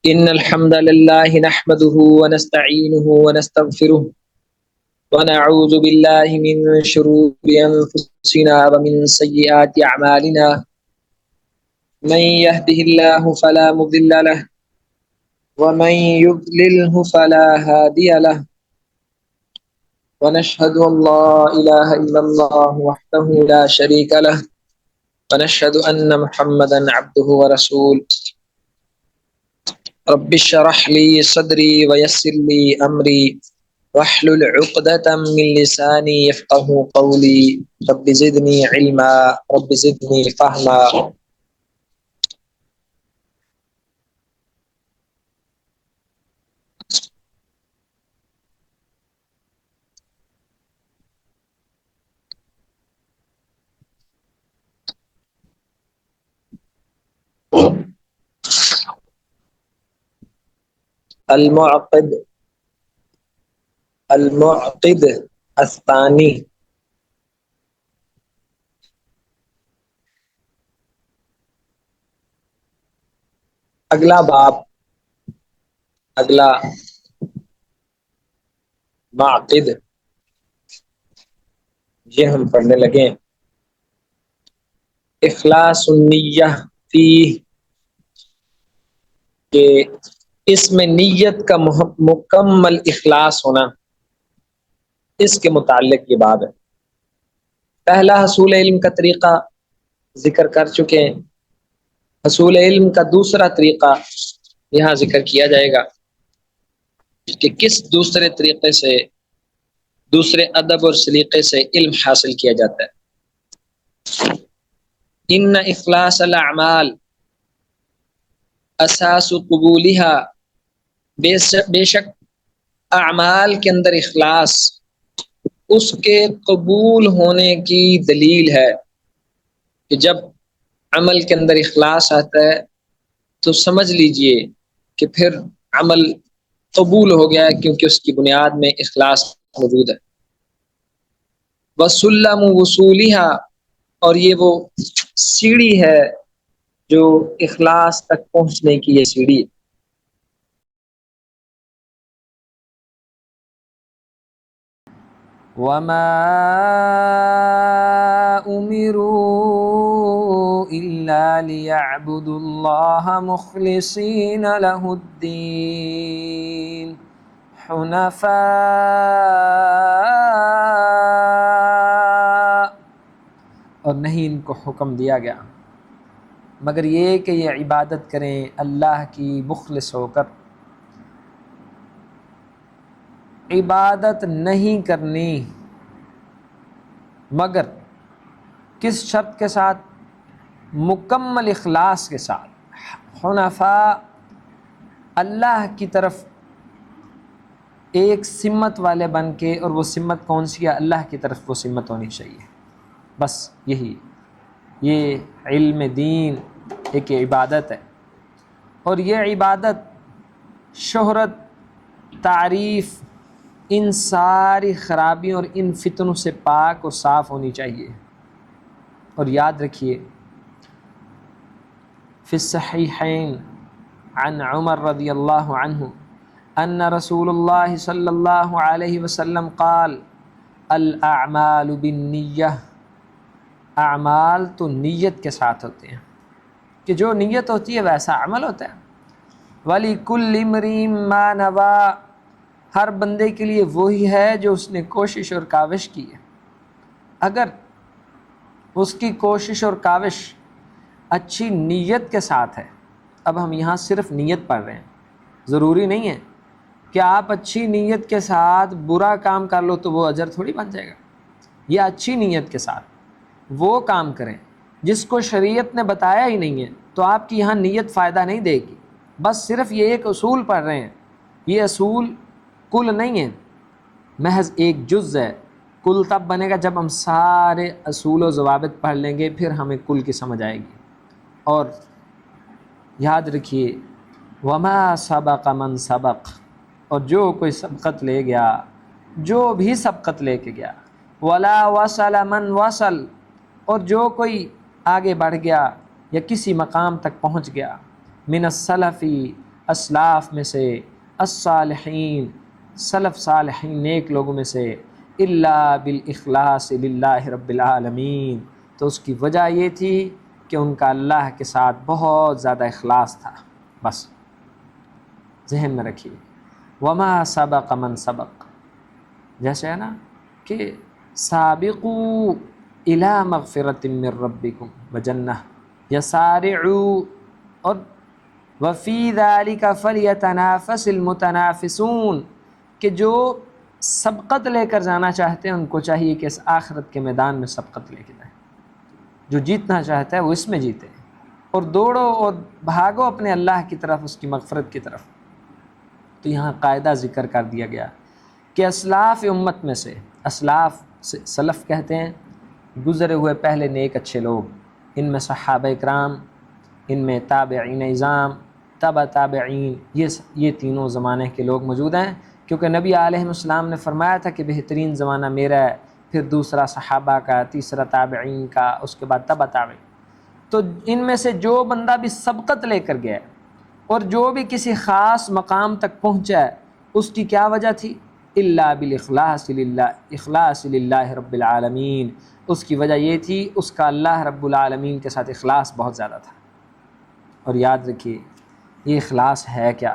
إن الحمد لله نحمده ونستعينه ونستغفره ونعوذ بالله من شرور أنفسنا ومن سيئات أعمالنا من يهده الله فلا مضل له ومن يضلله فلا هادي له ونشهد أن لا إله إلا الله وحده لا شريك له ونشهد أن محمدا عبده ورسوله رب اشرح لي صدري ويسر لي أمري واحلل عقدة من لساني يفقه قولي رب زدني علما رب زدني فهما. المعقد الثاني. اگلا باب، اگلا معقد، یہ ہم پڑھنے لگے اخلاص النیہ فی، کہ اس میں نیت کا مکمل اخلاص ہونا، اس کے متعلق یہ باب ہے. پہلا حصول علم کا طریقہ ذکر کر چکے ہیں. حصول علم کا دوسرا طریقہ یہاں ذکر کیا جائے گا کہ کس دوسرے طریقے سے، دوسرے ادب اور سلیقے سے علم حاصل کیا جاتا ہے. ان اخلاص الاعمال اساس قبولها، بے شک اعمال کے اندر اخلاص اس کے قبول ہونے کی دلیل ہے. کہ جب عمل کے اندر اخلاص آتا ہے تو سمجھ لیجئے کہ پھر عمل قبول ہو گیا ہے، کیونکہ اس کی بنیاد میں اخلاص موجود ہے. وسلم وصولها، اور یہ وہ سیڑھی ہے جو اخلاص تک پہنچنے کی یہ سیڑھی ہے. وما أمروا إلا ليعبدوا الله مخلصين له الدين حنفاء، اور نہیں ان کو حکم دیا گیا مگر یہ کہ یہ عبادت کریں اللہ کی مخلص ہو کر. عبادت نہیں کرنی مگر کس شرط کے ساتھ؟ مکمل اخلاص کے ساتھ. حنفاء، اللہ کی طرف ایک سمت والے بن کے، اور وہ سمت کون سی ہے؟ اللہ کی طرف وہ سمت ہونی چاہیے. بس یہی، یہ علم دین ایک عبادت ہے، اور یہ عبادت شہرت، تعریف، ان ساری خرابیوں اور ان فتنوں سے پاک اور صاف ہونی چاہیے. اور یاد رکھیے فی الصحیحین عن عمر رضی اللہ عنہ ان رسول اللہ صلی اللہ علیہ وسلم قال الاعمال بالنیہ، اعمال تو نیت کے ساتھ ہوتے ہیں، کہ جو نیت ہوتی ہے ویسا عمل ہوتا ہے. وَلِكُلِّ امْرِئٍ مَّا نَوَىٰ، ہر بندے کے لیے وہی ہے جو اس نے کوشش اور کاوش کی ہے. اگر اس کی کوشش اور کاوش اچھی نیت کے ساتھ ہے، اب ہم یہاں صرف نیت پڑھ رہے ہیں، ضروری نہیں ہے کہ آپ اچھی نیت کے ساتھ برا کام کر لو تو وہ اجر تھوڑی بن جائے گا. یہ اچھی نیت کے ساتھ وہ کام کریں جس کو شریعت نے بتایا ہی نہیں ہے، تو آپ کی یہاں نیت فائدہ نہیں دے گی. بس صرف یہ ایک اصول پڑھ رہے ہیں، یہ اصول کل نہیں ہے، محض ایک جز ہے. کل تب بنے گا جب ہم سارے اصول و ضوابط پڑھ لیں گے، پھر ہمیں کل کی سمجھ آئے گی. اور یاد رکھیے وما سبق من سبق، اور جو کوئی سبقت لے گیا، جو بھی سبقت لے کے گیا. ولا وصل من وصل، اور جو کوئی آگے بڑھ گیا یا کسی مقام تک پہنچ گیا. من السلفی اسلاف میں سے، الصالحین سلف صالحین نیک لوگوں میں سے، الا بالاخلاص للہ رب العالمین، تو اس کی وجہ یہ تھی کہ ان کا اللہ کے ساتھ بہت زیادہ اخلاص تھا۔ بس ذہن میں رکھیے، وما سبق من سبق، جیسے ہے نا کہ سابقوا الی مغفرۃ من ربکم وجنہ، یا سارعوا، اور وفی ذلک فلیتنافس المتنافسون، کہ جو سبقت لے کر جانا چاہتے ہیں ان کو چاہیے کہ اس آخرت کے میدان میں سبقت لے کے جائیں۔ جو جیتنا چاہتا ہے وہ اس میں جیتے، اور دوڑو اور بھاگو اپنے اللہ کی طرف، اس کی مغفرت کی طرف۔ تو یہاں قاعدہ ذکر کر دیا گیا کہ اسلاف امت میں سے، اسلاف سلف کہتے ہیں گزرے ہوئے پہلے نیک اچھے لوگ، ان میں صحابہ اکرام، ان میں تابعین اعظام، تبع تابعین، یہ تینوں زمانے کے لوگ موجود ہیں، کیونکہ نبی علیہ السلام نے فرمایا تھا کہ بہترین زمانہ میرا ہے، پھر دوسرا صحابہ کا، تیسرا تابعین کا، اس کے بعد تبع تابعین۔ تو ان میں سے جو بندہ بھی سبقت لے کر گیا اور جو بھی کسی خاص مقام تک پہنچا ہے، اس کی کیا وجہ تھی؟ الا بالاخلاص للہ، اخلاص للہ رب العالمین، اس کی وجہ یہ تھی اس کا اللہ رب العالمین کے ساتھ اخلاص بہت زیادہ تھا۔ اور یاد رکھیے یہ اخلاص ہے کیا؟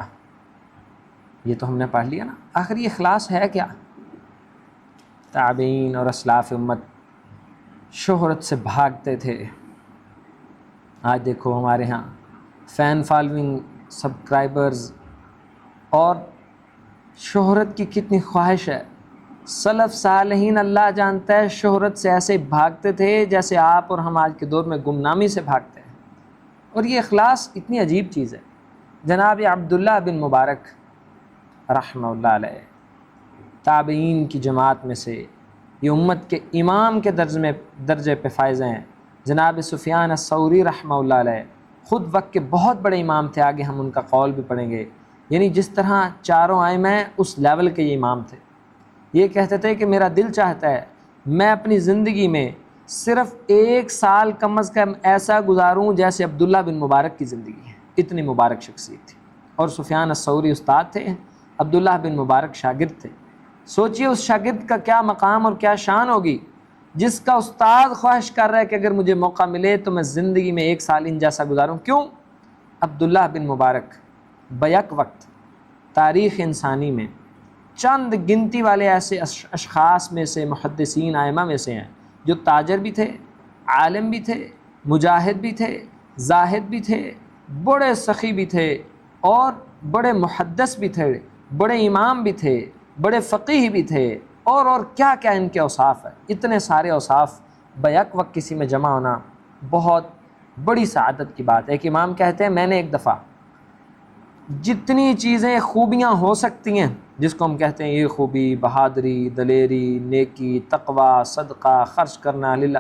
یہ تو ہم نے پڑھ لیا نا، آخر یہ اخلاص ہے کیا؟ تابعین اور اسلاف امت شہرت سے بھاگتے تھے۔ آج دیکھو ہمارے ہاں فین فالوئنگ، سبسکرائبرز اور شہرت کی کتنی خواہش ہے۔ سلف صالحین اللہ جانتا ہے شہرت سے ایسے بھاگتے تھے جیسے آپ اور ہم آج کے دور میں گمنامی سے بھاگتے ہیں۔ اور یہ اخلاص اتنی عجیب چیز ہے۔ جناب عبداللہ بن مبارک رحمہ اللہ علیہ، تابعین کی جماعت میں سے، یہ امت کے امام کے درجے پہ فائز ہیں۔ جناب سفیان الثوری رحمہ اللہ علیہ خود وقت کے بہت بڑے امام تھے، آگے ہم ان کا قول بھی پڑھیں گے۔ یعنی جس طرح چاروں ائمہ ہیں اس لیول کے یہ امام تھے۔ یہ کہتے تھے کہ میرا دل چاہتا ہے میں اپنی زندگی میں صرف 1 سال کم از کم ایسا گزاروں جیسے عبداللہ بن مبارک کی زندگی ہے، اتنی مبارک شخصیت تھی۔ اور سفیان الثوری استاد تھے، عبداللہ بن مبارک شاگرد تھے۔ سوچئے اس شاگرد کا کیا مقام اور کیا شان ہوگی جس کا استاد خواہش کر رہا ہے کہ اگر مجھے موقع ملے تو میں زندگی میں 1 سال ان جیسا گزاروں۔ کیوں؟ عبداللہ بن مبارک بیک وقت تاریخ انسانی میں چند گنتی والے ایسے اشخاص میں سے، محدثین ائمہ میں سے ہیں جو تاجر بھی تھے، عالم بھی تھے، مجاہد بھی تھے، زاہد بھی تھے، بڑے سخی بھی تھے، اور بڑے محدث بھی تھے، بڑے امام بھی تھے، بڑے فقیہ بھی تھے، اور کیا کیا ان کے اوصاف ہیں۔ اتنے سارے اوصاف بیک وقت کسی میں جمع ہونا بہت بڑی سعادت کی بات ہے۔ ایک امام کہتے ہیں میں نے ایک دفعہ جتنی چیزیں خوبیاں ہو سکتی ہیں، جس کو ہم کہتے ہیں یہ خوبی، بہادری، دلیری، نیکی، تقوی، صدقہ، خرچ کرنا للہ،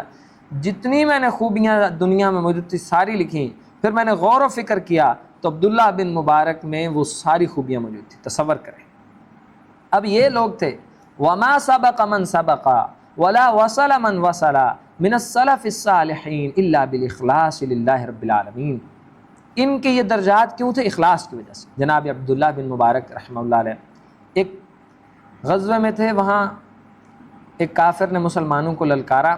جتنی میں نے خوبیاں دنیا میں موجود تھی ساری لکھیں۔ پھر میں نے غور و فکر کیا تو عبداللہ بن مبارک میں وہ ساری خوبیاں موجود تھیں۔ تصور کریں، اب یہ لوگ تھے وما سبق من سبق ولا وصل من وصل من السلف الصالحین الا بالاخلاص للہ رب العالمین۔ ان کے یہ درجات کیوں تھے؟ اخلاص کی وجہ سے۔ جناب عبداللہ بن مبارک رحمہ اللہ علیہ ایک غزوے میں تھے، وہاں ایک کافر نے مسلمانوں کو للکارا،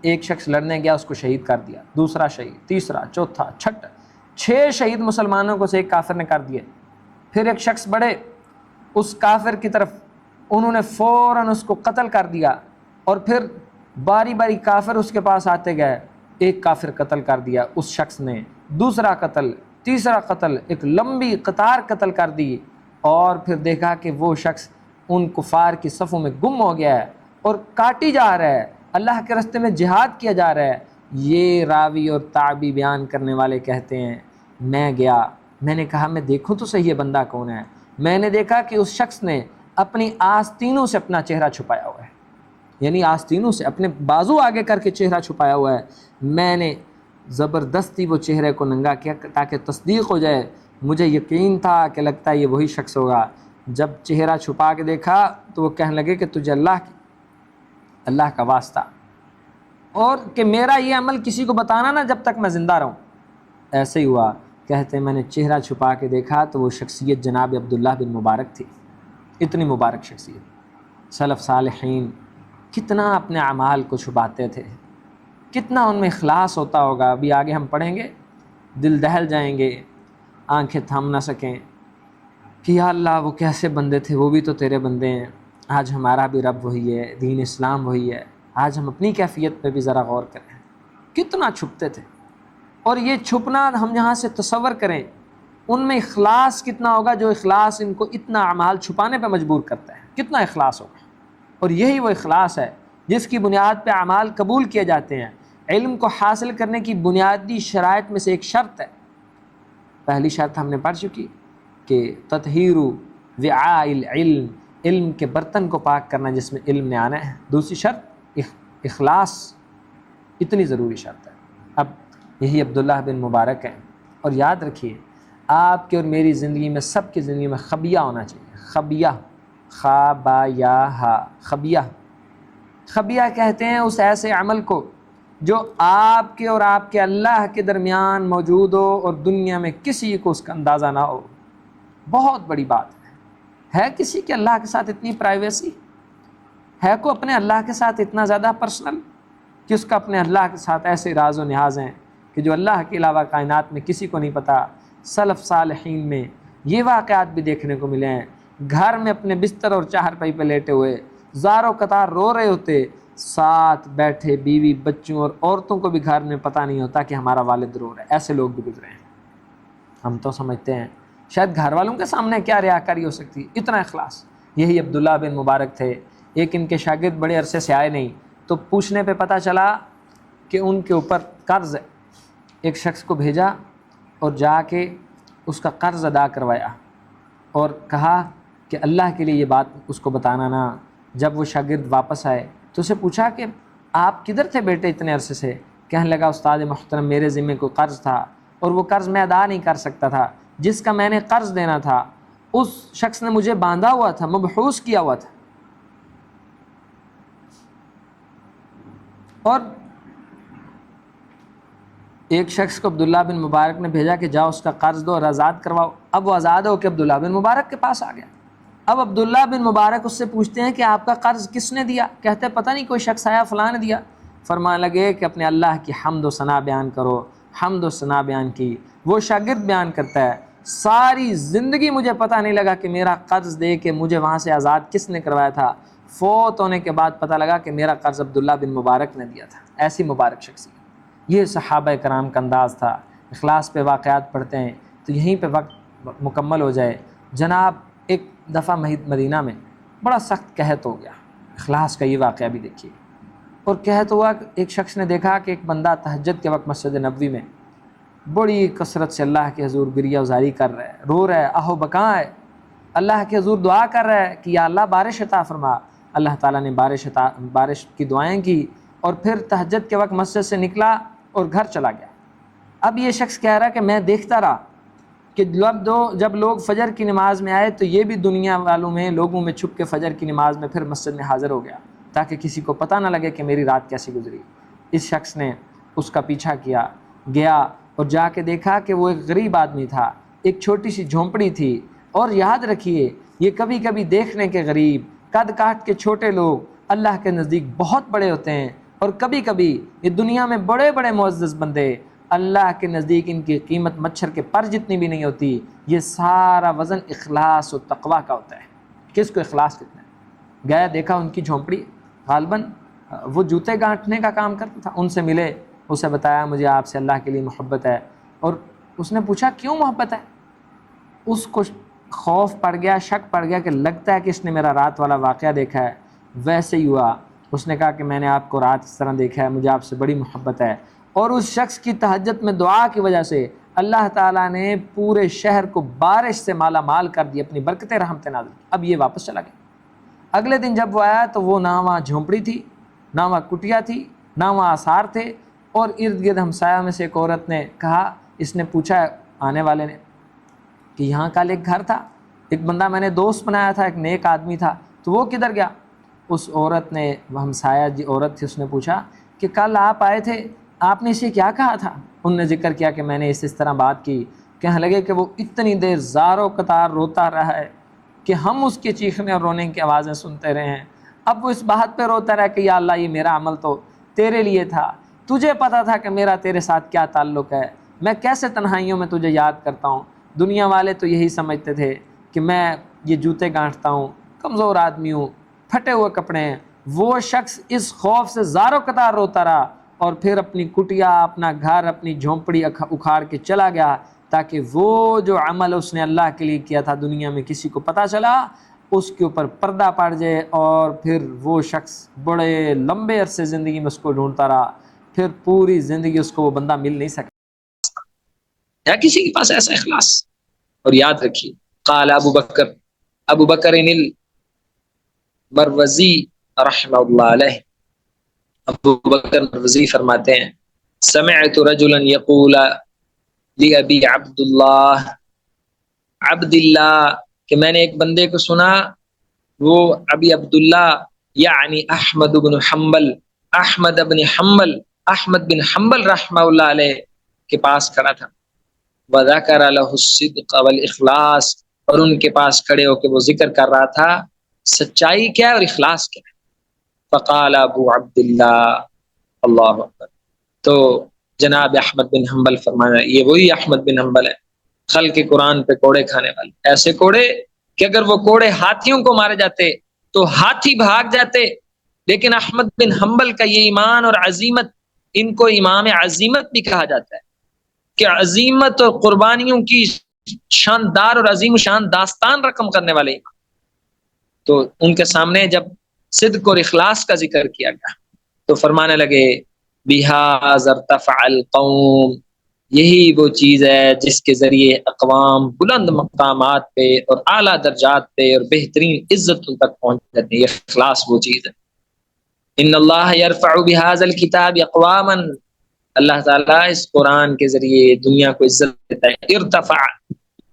ایک شخص لڑنے گیا، اس کو شہید کر دیا، دوسرا شہید، تیسرا، چوتھا، چھٹا، 6 شہید مسلمانوں کو سے ایک کافر نے کر دیے۔ پھر ایک شخص بڑھے اس کافر کی طرف، انہوں نے فوراً اس کو قتل کر دیا، اور پھر باری باری کافر اس کے پاس آتے گئے، ایک کافر قتل کر دیا اس شخص نے، دوسرا قتل، تیسرا قتل، ایک لمبی قطار قتل کر دی، اور پھر دیکھا کہ وہ شخص ان کفار کی صفوں میں گم ہو گیا ہے اور کاٹی جا رہا ہے، اللہ کے راستے میں جہاد کیا جا رہا ہے۔ یہ راوی اور تابعی بیان کرنے والے کہتے ہیں میں گیا، میں نے کہا میں دیکھوں تو صحیح یہ بندہ کون ہے۔ میں نے دیکھا کہ اس شخص نے اپنی آستینوں سے اپنا چہرہ چھپایا ہوا ہے، یعنی آستینوں سے اپنے بازو آگے کر کے چہرہ چھپایا ہوا ہے۔ میں نے زبردستی وہ چہرے کو ننگا کیا تاکہ تصدیق ہو جائے، مجھے یقین تھا کہ لگتا ہے یہ وہی شخص ہوگا۔ جب چہرہ چھپا کے دیکھا تو وہ کہنے لگے کہ تجھے اللہ کا واسطہ، اور کہ میرا یہ عمل کسی کو بتانا نہ جب تک میں زندہ رہوں۔ ایسے ہی ہوا، کہتے ہیں میں نے چہرہ چھپا کے دیکھا تو وہ شخصیت جناب عبداللہ بن مبارک تھی۔ اتنی مبارک شخصیت، سلف صالحین کتنا اپنے اعمال کو چھپاتے تھے، کتنا ان میں اخلاص ہوتا ہوگا۔ ابھی آگے ہم پڑھیں گے، دل دہل جائیں گے، آنکھیں تھم نہ سکیں کہ یا اللہ وہ کیسے بندے تھے، وہ بھی تو تیرے بندے ہیں۔ آج ہمارا بھی رب وہی ہے، دین اسلام وہی ہے۔ آج ہم اپنی کیفیت پہ بھی ذرا غور کریں، کتنا چھپتے تھے۔ اور یہ چھپنا ہم یہاں سے تصور کریں، ان میں اخلاص کتنا ہوگا، جو اخلاص ان کو اتنا اعمال چھپانے پہ مجبور کرتا ہے، کتنا اخلاص ہوگا۔ اور یہی وہ اخلاص ہے جس کی بنیاد پہ اعمال قبول کیے جاتے ہیں۔ علم کو حاصل کرنے کی بنیادی شرائط میں سے ایک شرط ہے، پہلی شرط ہم نے پڑھ چکی کہ تطہیر وعاء العلم، علم کے برتن کو پاک کرنا جس میں علم نے آنا ہے۔ دوسری شرط اخلاص، اتنی ضروری شرط ہے۔ اب یہی عبداللہ بن مبارک ہیں، اور یاد رکھیے آپ کے اور میری زندگی میں، سب کی زندگی میں خبیہ ہونا چاہیے۔ خبیہ، خا با یا ہا، خبیہ۔ خبیہ کہتے ہیں اس ایسے عمل کو جو آپ کے اور آپ کے اللہ کے درمیان موجود ہو اور دنیا میں کسی کو اس کا اندازہ نہ ہو۔ بہت بڑی بات ہے کسی کے اللہ کے ساتھ اتنی پرائیویسی ہے، کو اپنے اللہ کے ساتھ اتنا زیادہ پرسنل کہ اس کا اپنے اللہ کے ساتھ ایسے راز و نیاز ہیں کہ جو اللہ کے علاوہ کائنات میں کسی کو نہیں پتہ۔ سلف صالحین میں یہ واقعات بھی دیکھنے کو ملے ہیں، گھر میں اپنے بستر اور چارپائی پہ لیٹے ہوئے زاروں قطار رو رہے ہوتے، ساتھ بیٹھے بیوی بچوں اور عورتوں کو بھی گھر میں پتہ نہیں ہوتا کہ ہمارا والد رو رہا ہے۔ ایسے لوگ بھی گزرے ہیں۔ ہم تو سمجھتے ہیں شاید گھر والوں کے سامنے کیا ریاکاری ہو سکتی ہے، اتنا اخلاص۔ یہی عبداللہ بن مبارک تھے۔ ایک ان کے شاگرد بڑے عرصے سے آئے نہیں، تو پوچھنے پہ پتہ چلا کہ ان کے اوپر قرض ہے۔ ایک شخص کو بھیجا اور جا کے اس کا قرض ادا کروایا، اور کہا کہ اللہ کے لیے یہ بات اس کو بتانا نہ۔ جب وہ شاگرد واپس آئے تو اسے پوچھا کہ آپ کدھر تھے بیٹے اتنے عرصے سے؟ کہنے لگا استاد محترم میرے ذمے کوئی قرض تھا، اور وہ قرض میں ادا نہیں کر سکتا تھا، جس کا میں نے قرض دینا تھا اس شخص نے مجھے باندھا ہوا تھا، مبحوث کیا ہوا تھا۔ اور ایک شخص کو عبداللہ بن مبارک نے بھیجا کہ جاؤ اس کا قرض دو اور آزاد کرواؤ۔ اب وہ آزاد ہو کے عبداللہ بن مبارک کے پاس آ گیا۔ اب عبداللہ بن مبارک اس سے پوچھتے ہیں کہ آپ کا قرض کس نے دیا؟ کہتے پتہ نہیں کوئی شخص آیا فلاں نے دیا۔ فرمانے لگے کہ اپنے اللہ کی حمد و ثنا بیان کرو۔ حمد و ثنا بیان کی۔ وہ شاگرد بیان کرتا ہے ساری زندگی مجھے پتہ نہیں لگا کہ میرا قرض دے کے مجھے وہاں سے آزاد کس نے کروایا تھا، فوت ہونے کے بعد پتہ لگا کہ میرا قرض عبداللہ بن مبارک نے دیا تھا۔ ایسی مبارک شخصیت، یہ صحابہ کرام کا انداز تھا۔ اخلاص پہ واقعات پڑھتے ہیں تو یہیں پہ وقت مکمل ہو جائے۔ جناب ایک دفعہ مدینہ میں بڑا سخت قحط ہو گیا، اخلاص کا یہ واقعہ بھی دیکھیے۔ اور قحط ہوا، ایک شخص نے دیکھا کہ ایک بندہ تہجد کے وقت مسجد نبوی میں بڑی کثرت سے اللہ کے حضور گریہ وزاری کر رہا ہے، رو رہا ہے، آہو بکاں ہے، اللہ کے حضور دعا کر رہا ہے کہ یا اللہ بارش عطا فرما۔ اللہ تعالیٰ نے بارش کی دعائیں کی، اور پھر تہجد کے وقت مسجد سے نکلا اور گھر چلا گیا۔ اب یہ شخص کہہ رہا کہ میں دیکھتا رہا کہ جب لوگ فجر کی نماز میں آئے تو یہ بھی دنیا والوں میں لوگوں میں چھپ کے فجر کی نماز میں پھر مسجد میں حاضر ہو گیا، تاکہ کسی کو پتہ نہ لگے کہ میری رات کیسی گزری۔ اس شخص نے اس کا پیچھا کیا، گیا اور جا کے دیکھا کہ وہ ایک غریب آدمی تھا، ایک چھوٹی سی جھونپڑی تھی۔ اور یاد رکھیے یہ کبھی کبھی دیکھنے کے غریب، قد کاٹ کے چھوٹے لوگ اللہ کے نزدیک بہت بڑے ہوتے ہیں، اور کبھی کبھی یہ دنیا میں بڑے بڑے معزز بندے اللہ کے نزدیک ان کی قیمت مچھر کے پر جتنی بھی نہیں ہوتی۔ یہ سارا وزن اخلاص و تقویٰ کا ہوتا ہے۔ کس کو اخلاص کتنا ہے؟ گیا دیکھا ان کی جھونپڑی، غالباً وہ جوتے گانٹھنے کا کام کرتا تھا، ان سے ملے، اسے بتایا مجھے آپ سے اللہ کے لیے محبت ہے۔ اور اس نے پوچھا کیوں محبت ہے؟ اس کو خوف پڑ گیا، شک پڑ گیا کہ لگتا ہے کہ اس نے میرا رات والا واقعہ دیکھا ہے۔ ویسے ہی ہوا، اس نے کہا کہ میں نے آپ کو رات اس طرح دیکھا ہے، مجھے آپ سے بڑی محبت ہے۔ اور اس شخص کی تہجد میں دعا کی وجہ سے اللہ تعالیٰ نے پورے شہر کو بارش سے مالا مال کر دی، اپنی برکتیں رحمتیں نازل کی۔ اب یہ واپس چلا گیا۔ اگلے دن جب وہ آیا تو وہ نہ وہاں جھونپڑی تھی، نہ وہاں کٹیا تھی، نہ وہاں آثار تھے، اور ارد گرد ہمسایہ میں سے ایک عورت نے کہا، اس نے پوچھا آنے والے نے کہ یہاں کل ایک گھر تھا، ایک بندہ میں نے دوست بنایا تھا، ایک نیک آدمی تھا، تو وہ کدھر گیا؟ اس عورت نے، ہمسایہ عورت تھی، اس نے پوچھا کہ کل آپ آئے تھے، آپ نے اسے کیا کہا تھا؟ ان نے ذکر کیا کہ میں نے اس طرح بات کی کہنے لگے کہ وہ اتنی دیر زار و قطار روتا رہا ہے کہ ہم اس کے چیخنے اور رونے کی آوازیں سنتے رہے ہیں۔ اب وہ اس بات پہ روتا رہا کہ یا اللہ یہ میرا عمل تو تیرے لیے تھا، تجھے پتہ تھا کہ میرا تیرے ساتھ کیا تعلق ہے، میں کیسے تنہائیوں میں تجھے یاد کرتا ہوں۔ دنیا والے تو یہی سمجھتے تھے کہ میں یہ جوتے گانٹھتا ہوں، کمزور آدمی ہوں، پھٹے ہوئے کپڑے ہیں۔ وہ شخص اس خوف سے زار و قطار روتا رہا اور پھر اپنی کٹیا، اپنا گھر، اپنی جھونپڑی اکھاڑ کے چلا گیا تاکہ وہ جو عمل اس نے اللہ کے لیے کیا تھا دنیا میں کسی کو پتہ چلا اس کے اوپر پردہ پڑ جائے، اور پھر وہ شخص بڑے لمبے عرصے زندگی میں اس کو ڈھونڈتا رہا، پھر پوری زندگی اس کو وہ بندہ مل نہیں سکا۔ ہے کسی کے پاس ایسا اخلاص؟ اور یاد رکھیے قال ابو بکر مروزی رحمہ اللہ علیہ، ابو بکر مروزی فرماتے ہیں سمعت رجلا یقول لأبی عبد اللہ، کہ میں نے ایک بندے کو سنا، وہ ابی عبداللہ یعنی احمد بن حنبل رحمہ اللہ علیہ کے پاس کھڑا تھا، وذکر له الصدق والاخلاص، اور ان کے پاس کھڑے ہو کے وہ ذکر کر رہا تھا سچائی کیا ہے اور اخلاص کیا ہے۔ فقال ابو عبداللہ اللہ اکبر، تو جناب احمد بن حنبل فرمایا، یہ وہی احمد بن حنبل ہے خلق قرآن پہ کوڑے کھانے والے، ایسے کوڑے کہ اگر وہ کوڑے ہاتھیوں کو مارے جاتے تو ہاتھی بھاگ جاتے، لیکن احمد بن حنبل کا یہ ایمان اور عظیمت، ان کو امام عظیمت بھی کہا جاتا ہے کہ عظیمت اور قربانیوں کی شاندار اور عظیم شان داستان رقم کرنے والے امام۔ تو ان کے سامنے جب صدق اور اخلاص کا ذکر کیا گیا تو فرمانے لگے بِهَذَا ارْتَفَعَ الْقَوْمُ، یہی وہ چیز ہے جس کے ذریعے اقوام بلند مقامات پہ اور اعلیٰ درجات پہ اور بہترین عزتوں تک پہنچ جاتے ہیں۔ یہ اخلاص وہ چیز ہے۔ ان اللہ یرفع بهذا الکتاب اقواما، اللہ تعالیٰ اس قرآن کے ذریعے دنیا کو عزت دیتا ہے، ارتفع،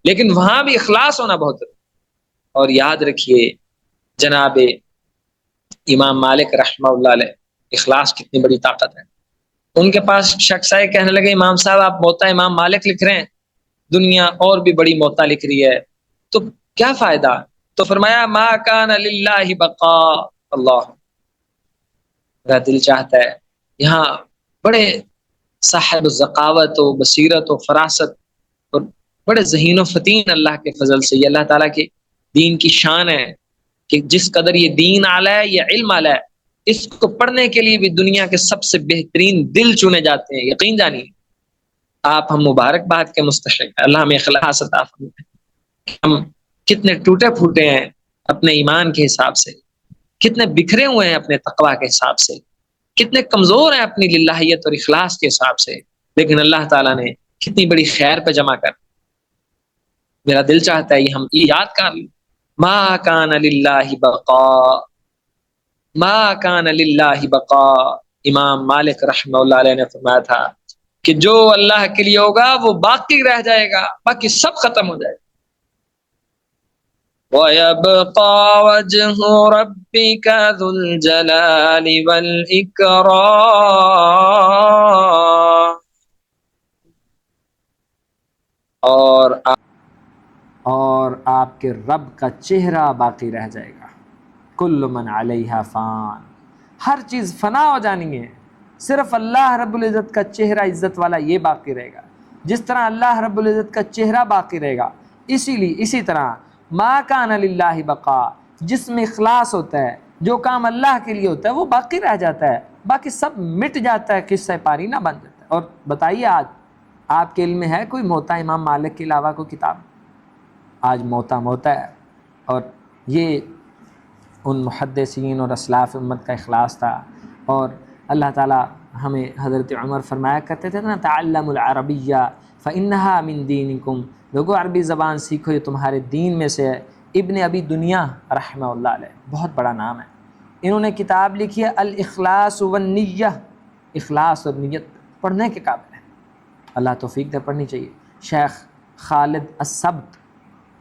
لیکن وہاں بھی اخلاص ہونا بہت ضروری۔ اور یاد رکھیے جناب امام مالک رحمہ اللہ علیہ، اخلاص کتنی بڑی طاقت ہے۔ ان کے پاس شخص آئے، کہنے لگے امام صاحب آپ موتا امام مالک لکھ رہے ہیں، دنیا اور بھی بڑی موتا لکھ رہی ہے، تو کیا فائدہ؟ تو فرمایا ما کان للہ بقاء، اللہ، میرا دل چاہتا ہے یہاں بڑے صاحب ذکاوت و بصیرت و فراست اور بڑے ذہین و فطین اللہ کے فضل سے، یہ اللہ تعالیٰ کے دین کی شان ہے کہ جس قدر یہ دین اعلیٰ ہے، یہ علم اعلیٰ ہے، اس کو پڑھنے کے لیے بھی دنیا کے سب سے بہترین دل چنے جاتے ہیں۔ یقین جانیے آپ ہم مبارکباد کے مستحق ہیں، اللہ ہمیں اخلاص عطا فرمائے۔ ہم کتنے ٹوٹے پھوٹے ہیں اپنے ایمان کے حساب سے، کتنے بکھرے ہوئے ہیں اپنے تقویٰ کے حساب سے، کتنے کمزور ہیں اپنی للہیت اور اخلاص کے حساب سے، لیکن اللہ تعالیٰ نے کتنی بڑی خیر پہ جمع کر۔ میرا دل چاہتا ہے یہ ہم یہ یاد کر لیں، ما کان للہ بقاء، ما کان للہ بقاء۔ امام مالک رحمہ اللہ علیہ نے فرمایا تھا کہ جو اللہ کے لیے ہوگا وہ باقی رہ جائے گا، باقی سب ختم ہو جائے گا۔ وَيَبْقَى وَجْهُ رَبِّكَ ذُو الْجَلَالِ وَالْإِكْرَامِ، اور آپ کے رب کا چہرہ باقی رہ جائے گا۔ کل من علیہا فان، ہر چیز فنا ہو جانی ہے، صرف اللہ رب العزت کا چہرہ عزت والا یہ باقی رہے گا۔ جس طرح اللہ رب العزت کا چہرہ باقی رہے گا، اسی طرح ما کان للہ بقاء، جس میں اخلاص ہوتا ہے، جو کام اللہ کے لیے ہوتا ہے وہ باقی رہ جاتا ہے، باقی سب مٹ جاتا ہے، قصہ پاری نہ بن جاتا ہے۔ اور بتائیے آج آپ کے علم میں ہے کوئی موتا امام مالک کے علاوہ کوئی کتاب؟ آج موتا ہے، اور یہ ان محدثین اور اسلاف امت کا اخلاص تھا۔ اور اللہ تعالیٰ ہمیں حضرت عمر فرمایا کرتے تھے نا، تعلم العربیہ فإنها من دینکم، لوگو عربی زبان سیکھو یہ تمہارے دین میں سے ہے۔ ابن ابی دنیا رحمہ اللہ علیہ، بہت بڑا نام ہے، انہوں نے کتاب لکھی ہے الاخلاص والنیہ، اخلاص اور نیت، پڑھنے کے قابل ہے، اللہ توفیق دے، پڑھنی چاہیے۔ شیخ خالد السبت،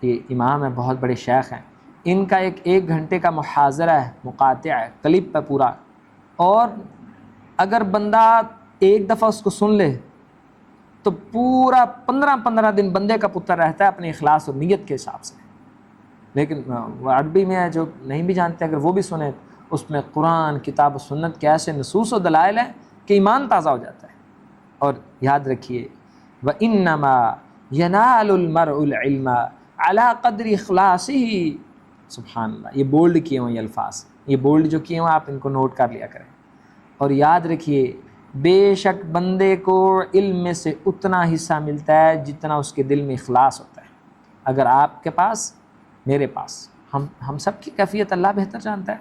یہ امام ہیں، بہت بڑے شیخ ہیں، ان کا ایک گھنٹے کا محاضرہ ہے، مقاطع ہے، کلپ پہ پورا، اور اگر بندہ ایک دفعہ اس کو سن لے تو پورا 15 دن بندے کا پتر رہتا ہے اپنے اخلاص اور نیت کے حساب سے. لیکن وہ عربی میں ہے، جو نہیں بھی جانتے اگر وہ بھی سنیں، اس میں قرآن، کتاب و سنت کے ایسے نصوص و دلائل ہیں کہ ایمان تازہ ہو جاتا ہے. اور یاد رکھیے وَإِنَّمَا يَنَالُ الْمَرْءُ الْعِلْمَ عَلَىٰ قَدْرِ اخلاصِهِ. سبحان اللہ، یہ بولڈ کیے ہوئے یہ الفاظ، یہ بولڈ جو کیے ہوئے آپ ان کو نوٹ کر لیا کریں. اور یاد رکھیے بے شک بندے کو علم میں سے اتنا حصہ ملتا ہے جتنا اس کے دل میں اخلاص ہوتا ہے. اگر آپ کے پاس، میرے پاس، ہم سب کی کیفیت اللہ بہتر جانتا ہے.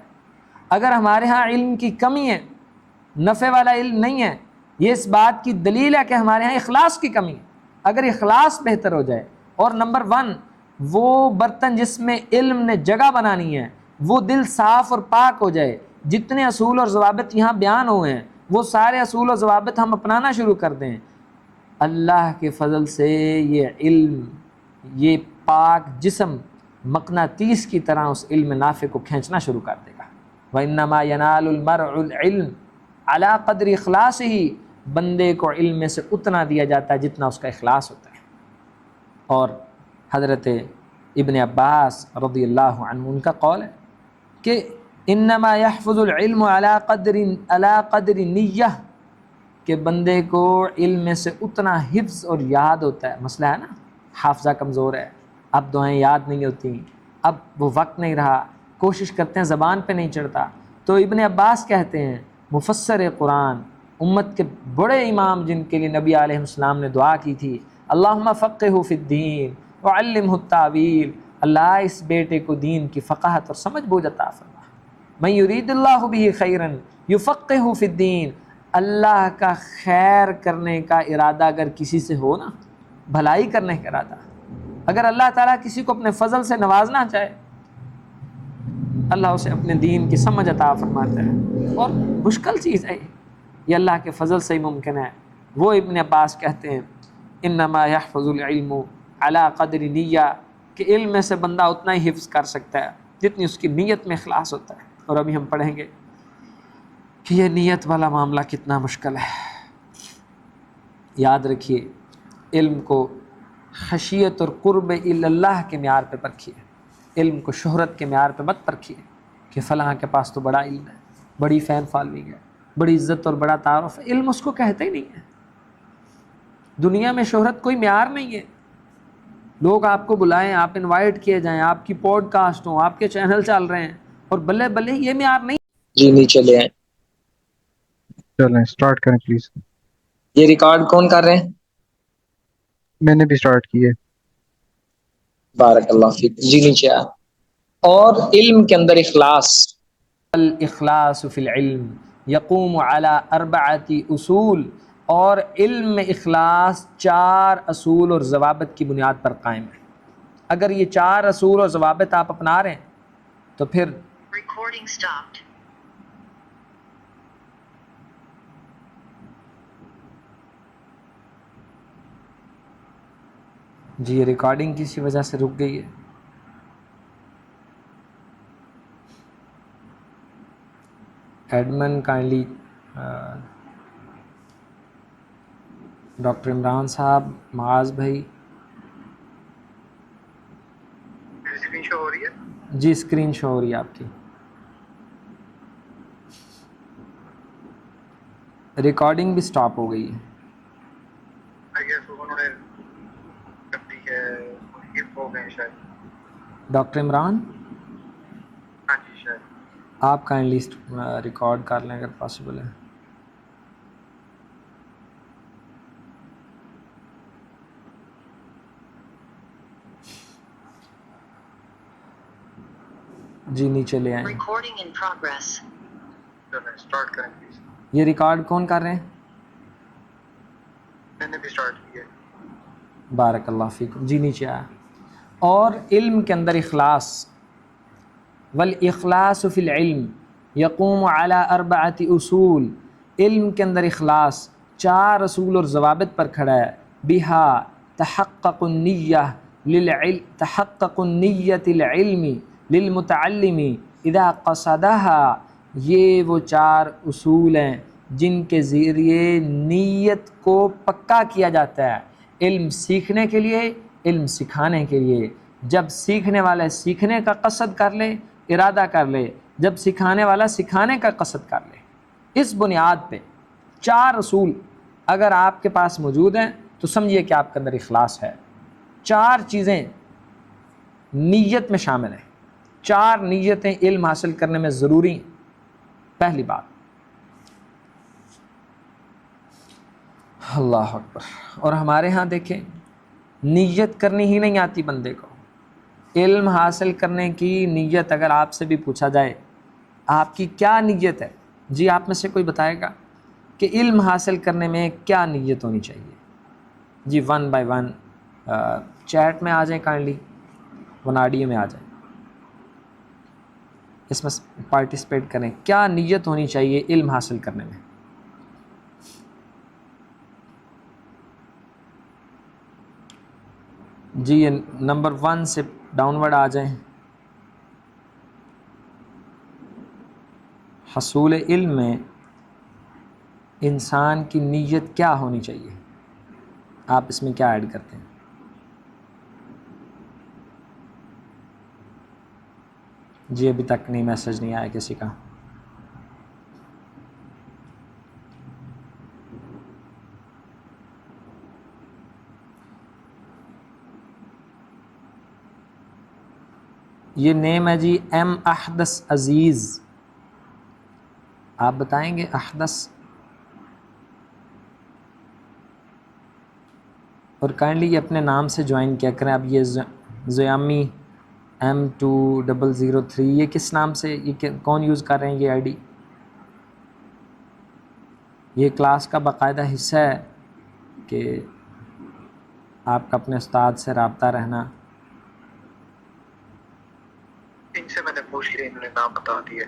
اگر ہمارے ہاں علم کی کمی ہے، نفع والا علم نہیں ہے، یہ اس بات کی دلیل ہے کہ ہمارے ہاں اخلاص کی کمی ہے. اگر اخلاص بہتر ہو جائے، اور نمبر 1 وہ برتن جس میں علم نے جگہ بنانی ہے وہ دل صاف اور پاک ہو جائے، جتنے اصول اور ضوابط یہاں بیان ہوئے ہیں وہ سارے اصول و ضوابط ہم اپنانا شروع کر دیں، اللہ کے فضل سے یہ علم، یہ پاک جسم مقناطیس کی طرح اس علم نافع کو کھینچنا شروع کر دے گا. وَإِنَّمَا يَنَالُ الْمَرْءُ الْعِلْمَ عَلَىٰ قَدْرِ اخْلَاصِهِ. بندے کو علم میں سے اتنا دیا جاتا ہے جتنا اس کا اخلاص ہوتا ہے. اور حضرت ابن عباس رضی اللہ عنہ ان کا قول ہے کہ انما يحفظ العلم علی قدر نیہ، کہ بندے کو علم میں سے اتنا حفظ اور یاد ہوتا ہے. مسئلہ ہے نا، حافظہ کمزور ہے، اب دعائیں یاد نہیں ہوتی، اب وہ وقت نہیں رہا، کوشش کرتے ہیں زبان پہ نہیں چڑھتا. تو ابن عباس کہتے ہیں، مفسر قرآن، امت کے بڑے امام جن کے لیے نبی علیہ السلام نے دعا کی تھی، اللہم فقہہ فی الدین وعلمہ التاویل، اللہ اس بیٹے کو دین کی فقاہت اور سمجھ بوجھ عطا فرما. من یرید اللہ بہ خیرا یفقہہ فی الدین. اللہ کا خیر کرنے کا ارادہ اگر کسی سے ہو نا، بھلائی کرنے کا ارادہ، اگر اللہ تعالیٰ کسی کو اپنے فضل سے نوازنا چاہے، اللہ اسے اپنے دین کی سمجھ عطا فرماتا ہے. اور مشکل چیز ہے یہ اللہ کے فضل سے ہی ممکن ہے. وہ ابن عباس کہتے ہیں انما یحفظ العلم علی قدر نیہ، کہ علم میں سے بندہ اتنا ہی حفظ کر سکتا ہے جتنی اس کی نیت میں اخلاص ہوتا ہے. اور ابھی ہم پڑھیں گے کہ یہ نیت والا معاملہ کتنا مشکل ہے. یاد رکھیے علم کو خشیت اور قرب اللہ کے معیار پہ پرکھیے، علم کو شہرت کے معیار پہ مت پرکھیے کہ فلاں کے پاس تو بڑا علم ہے، بڑی فین فالوئنگ ہے، بڑی عزت اور بڑا تعارف ہے. علم اس کو کہتے ہی نہیں ہے. دنیا میں شہرت کوئی معیار نہیں ہے. لوگ آپ کو بلائیں، آپ انوائٹ کیے جائیں، آپ کی پوڈ کاسٹ ہوں، آپ کے چینل چل رہے ہیں، اور بلے بلے یہ معیار نہیں. جی نیچے لے آئیں. چلیں اسٹارٹ کریں پلیز. یہ ریکارڈ کون کر رہے ہیں؟ میں نے بھی اسٹارٹ کی ہے. بارک اللہ فیک. جی نیچے آ. اور علم کے اندر اخلاص، الاخلاص فی العلم یقوم علی 4 اصول، اور علم میں اخلاص 4 اصول اور ضوابط کی بنیاد پر قائم ہے. اگر یہ 4 اصول اور ضوابط آپ اپنا رہے ہیں تو پھر Recording stopped. جی یہ ریکارڈنگ کسی وجہ سے رک گئی ہے. ایڈمن کائنڈلی ڈاکٹر عمران صاحب، معاذ بھائی. اسکرین شو ہو رہی ہے؟ جی اسکرین شو ہو رہی ہے آپ کی. ریکارڈنگ بھی سٹاپ ہو گئی ہے. انہوں نے کر دی ہے، گفٹ ہو گئے شاید. ڈاکٹر عمران ہاں جی شاید. آپ کائنڈلی ریکارڈ کر لیں اگر پاسبل ہے. جی نیچے لے آئیں. Recording in progress. چلیں اسٹارٹ کریں پلیز. یہ ریکارڈ کون کر رہے ہیں؟ میں نے بھی اسٹارٹ کی ہے. بارک اللہ فیکم. جی نیچے آیا. اور علم کے اندر اخلاص، والاخلاص فی العلم یقوم علی 4 اصول، علم کے اندر اخلاص 4 اصول اور ضوابط پر کھڑا ہے. بہا تحقق النیہ تحقق النیت العلم للمتعلم اذا قصدها. یہ وہ 4 اصول ہیں جن کے ذریعے نیت کو پکا کیا جاتا ہے، علم سیکھنے کے لیے، علم سکھانے کے لیے۔ جب سیکھنے والا سیکھنے کا قصد کر لے، ارادہ کر لے، جب سکھانے والا سکھانے کا قصد کر لے، اس بنیاد پہ 4 اصول اگر آپ کے پاس موجود ہیں تو سمجھیے کہ آپ کے اندر اخلاص ہے۔ 4 چیزیں نیت میں شامل ہیں، 4 نیتیں علم حاصل کرنے میں ضروری ہیں۔ پہلی بات، اللہ اکبر۔ اور ہمارے ہاں دیکھیں، نیت کرنی ہی نہیں آتی بندے کو۔ علم حاصل کرنے کی نیت اگر آپ سے بھی پوچھا جائے آپ کی کیا نیت ہے، جی آپ میں سے کوئی بتائے گا کہ علم حاصل کرنے میں کیا نیت ہونی چاہیے؟ جی 1 بائی 1 چیٹ میں آ جائیں، کائنڈلی وناڈیو میں آ جائیں، اس میں پارٹیسپیٹ کریں۔ کیا نیت ہونی چاہیے علم حاصل کرنے میں؟ جی یہ نمبر 1 سے ڈاؤنورڈ آ جائیں۔ حصول علم میں انسان کی نیت کیا ہونی چاہیے؟ آپ اس میں کیا ایڈ کرتے ہیں؟ جی ابھی تک نہیں، میسج نہیں آیا کسی کا۔ یہ نیم ہے جی ایم احدث عزیز، آپ بتائیں گے احدث؟ اور کائنڈلی یہ اپنے نام سے جوائن کیا کریں۔ اب یہ زیامی M2003 یہ کس نام سے، یہ کون یوز کر رہے ہیں یہ آئی ڈی؟ یہ کلاس کا باقاعدہ حصہ ہے کہ آپ کا اپنے استاد سے رابطہ رہنا۔ ان سے میں نے پوچھ لیا، انہوں نے نام بتا دیا۔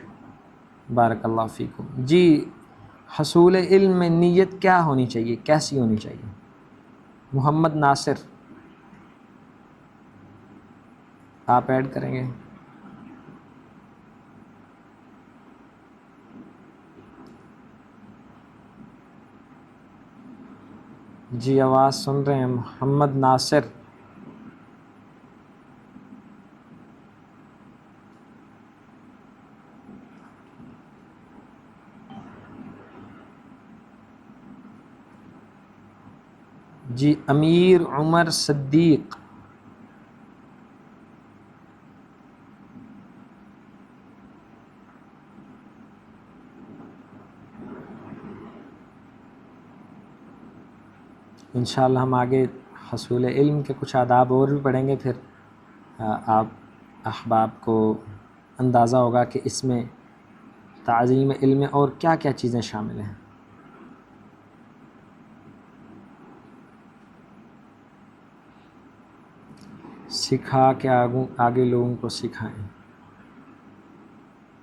بارک اللہ فیکم۔ جی حصول علم میں نیت کیا ہونی چاہیے، کیسی ہونی چاہیے؟ محمد ناصر آپ ایڈ کریں گے؟ جی آواز سن رہے ہیں محمد ناصر؟ جی امیر عمر صدیق، انشاءاللہ ہم آگے حصول علم کے کچھ آداب اور بھی پڑھیں گے، پھر آپ احباب کو اندازہ ہوگا کہ اس میں تعظیم علم میں اور کیا کیا چیزیں شامل ہیں۔ سکھا کے آگے لوگوں کو سکھائیں،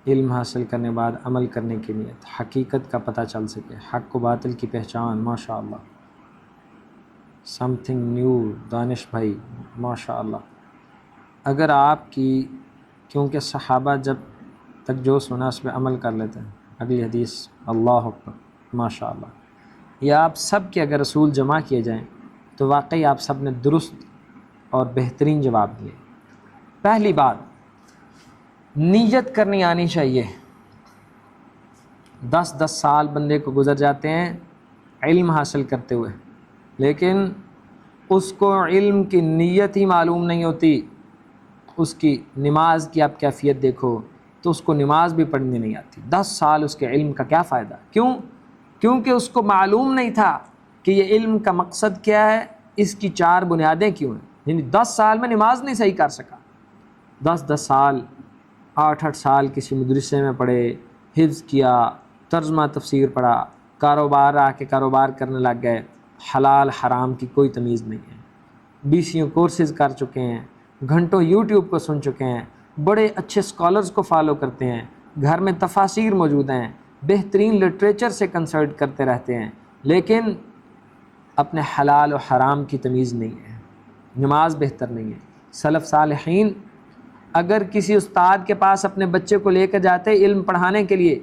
علم حاصل کرنے کے بعد عمل کرنے کی نیت، حقیقت کا پتہ چل سکے، حق و باطل کی پہچان۔ ماشاء اللہ، سم تھنگ نیو دانش بھائی، ماشاء اللہ۔ اگر آپ کی، کیونکہ صحابہ جب تک جو سنا اس پہ عمل کر لیتے ہیں، اگلی حدیث، اللہ اکبر، ماشاء اللہ۔ یہ آپ سب کے اگر رسول جمع کیے جائیں تو واقعی آپ سب نے درست اور بہترین جواب دیے۔ پہلی بات، نیت کرنی آنی چاہیے۔ 10 سال بندے کو گزر جاتے ہیں علم حاصل کرتے ہوئے، لیکن اس کو علم کی نیت ہی معلوم نہیں ہوتی۔ اس کی نماز کی آپ کیفیت دیکھو تو اس کو نماز بھی پڑھنی نہیں آتی۔ 10 سال اس کے علم کا کیا فائدہ؟ کیونکہ اس کو معلوم نہیں تھا کہ یہ علم کا مقصد کیا ہے، اس کی 4 بنیادیں کیوں ہیں۔ یعنی 10 سال میں نماز نہیں صحیح کر سکا، 10 سال 8 سال کسی مدرسے میں پڑھے، حفظ کیا، ترجمہ تفسیر پڑھا، کاروبار آ کے کاروبار کرنے لگ گئے، حلال حرام کی کوئی تمیز نہیں ہے، BCO کورسز کر چکے ہیں، گھنٹوں یوٹیوب کو سن چکے ہیں، بڑے اچھے اسکالرز کو فالو کرتے ہیں، گھر میں تفاسیر موجود ہیں، بہترین لٹریچر سے کنسلٹ کرتے رہتے ہیں، لیکن اپنے حلال و حرام کی تمیز نہیں ہے، نماز بہتر نہیں ہے۔ سلف صالحین اگر کسی استاد کے پاس اپنے بچے کو لے کر جاتے علم پڑھانے کے لیے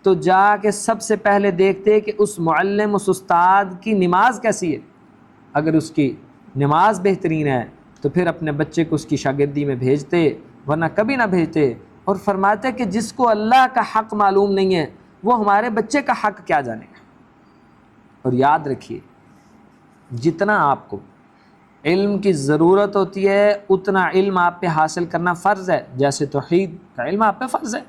تو جا کے سب سے پہلے دیکھتے کہ اس معلم، اس استاد کی نماز کیسی ہے۔ اگر اس کی نماز بہترین ہے تو پھر اپنے بچے کو اس کی شاگردی میں بھیجتے، ورنہ کبھی نہ بھیجتے۔ اور فرماتے کہ جس کو اللہ کا حق معلوم نہیں ہے وہ ہمارے بچے کا حق کیا جانے گا۔ اور یاد رکھیے، جتنا آپ کو علم کی ضرورت ہوتی ہے اتنا علم آپ پہ حاصل کرنا فرض ہے۔ جیسے توحید کا علم آپ پہ فرض ہے،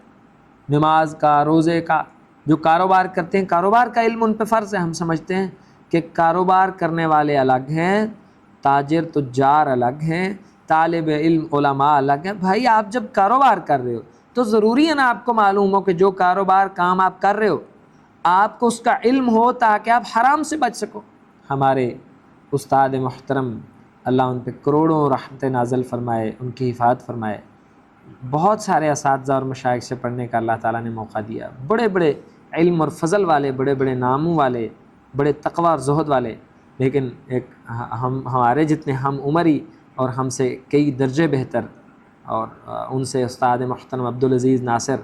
نماز کا، روزے کا، جو کاروبار کرتے ہیں کاروبار کا علم ان پہ فرض ہے۔ ہم سمجھتے ہیں کہ کاروبار کرنے والے الگ ہیں، تاجر تجار الگ ہیں، طالب علم علماء الگ ہیں۔ بھائی آپ جب کاروبار کر رہے ہو تو ضروری ہے نا آپ کو معلوم ہو کہ جو کاروبار کام آپ کر رہے ہو آپ کو اس کا علم ہو تاکہ آپ حرام سے بچ سکو۔ ہمارے استاد محترم، اللہ ان پہ کروڑوں رحمت نازل فرمائے، ان کی حفاظت فرمائے، بہت سارے اساتذہ اور مشائخ سے پڑھنے کا اللہ تعالیٰ نے موقع دیا، بڑے بڑے علم اور فضل والے، بڑے بڑے ناموں والے، بڑے تقوی اور زہد والے، لیکن ایک ہمارے جتنے ہم عمری اور ہم سے کئی درجے بہتر، اور ان سے استاد محترم عبدالعزیز ناصر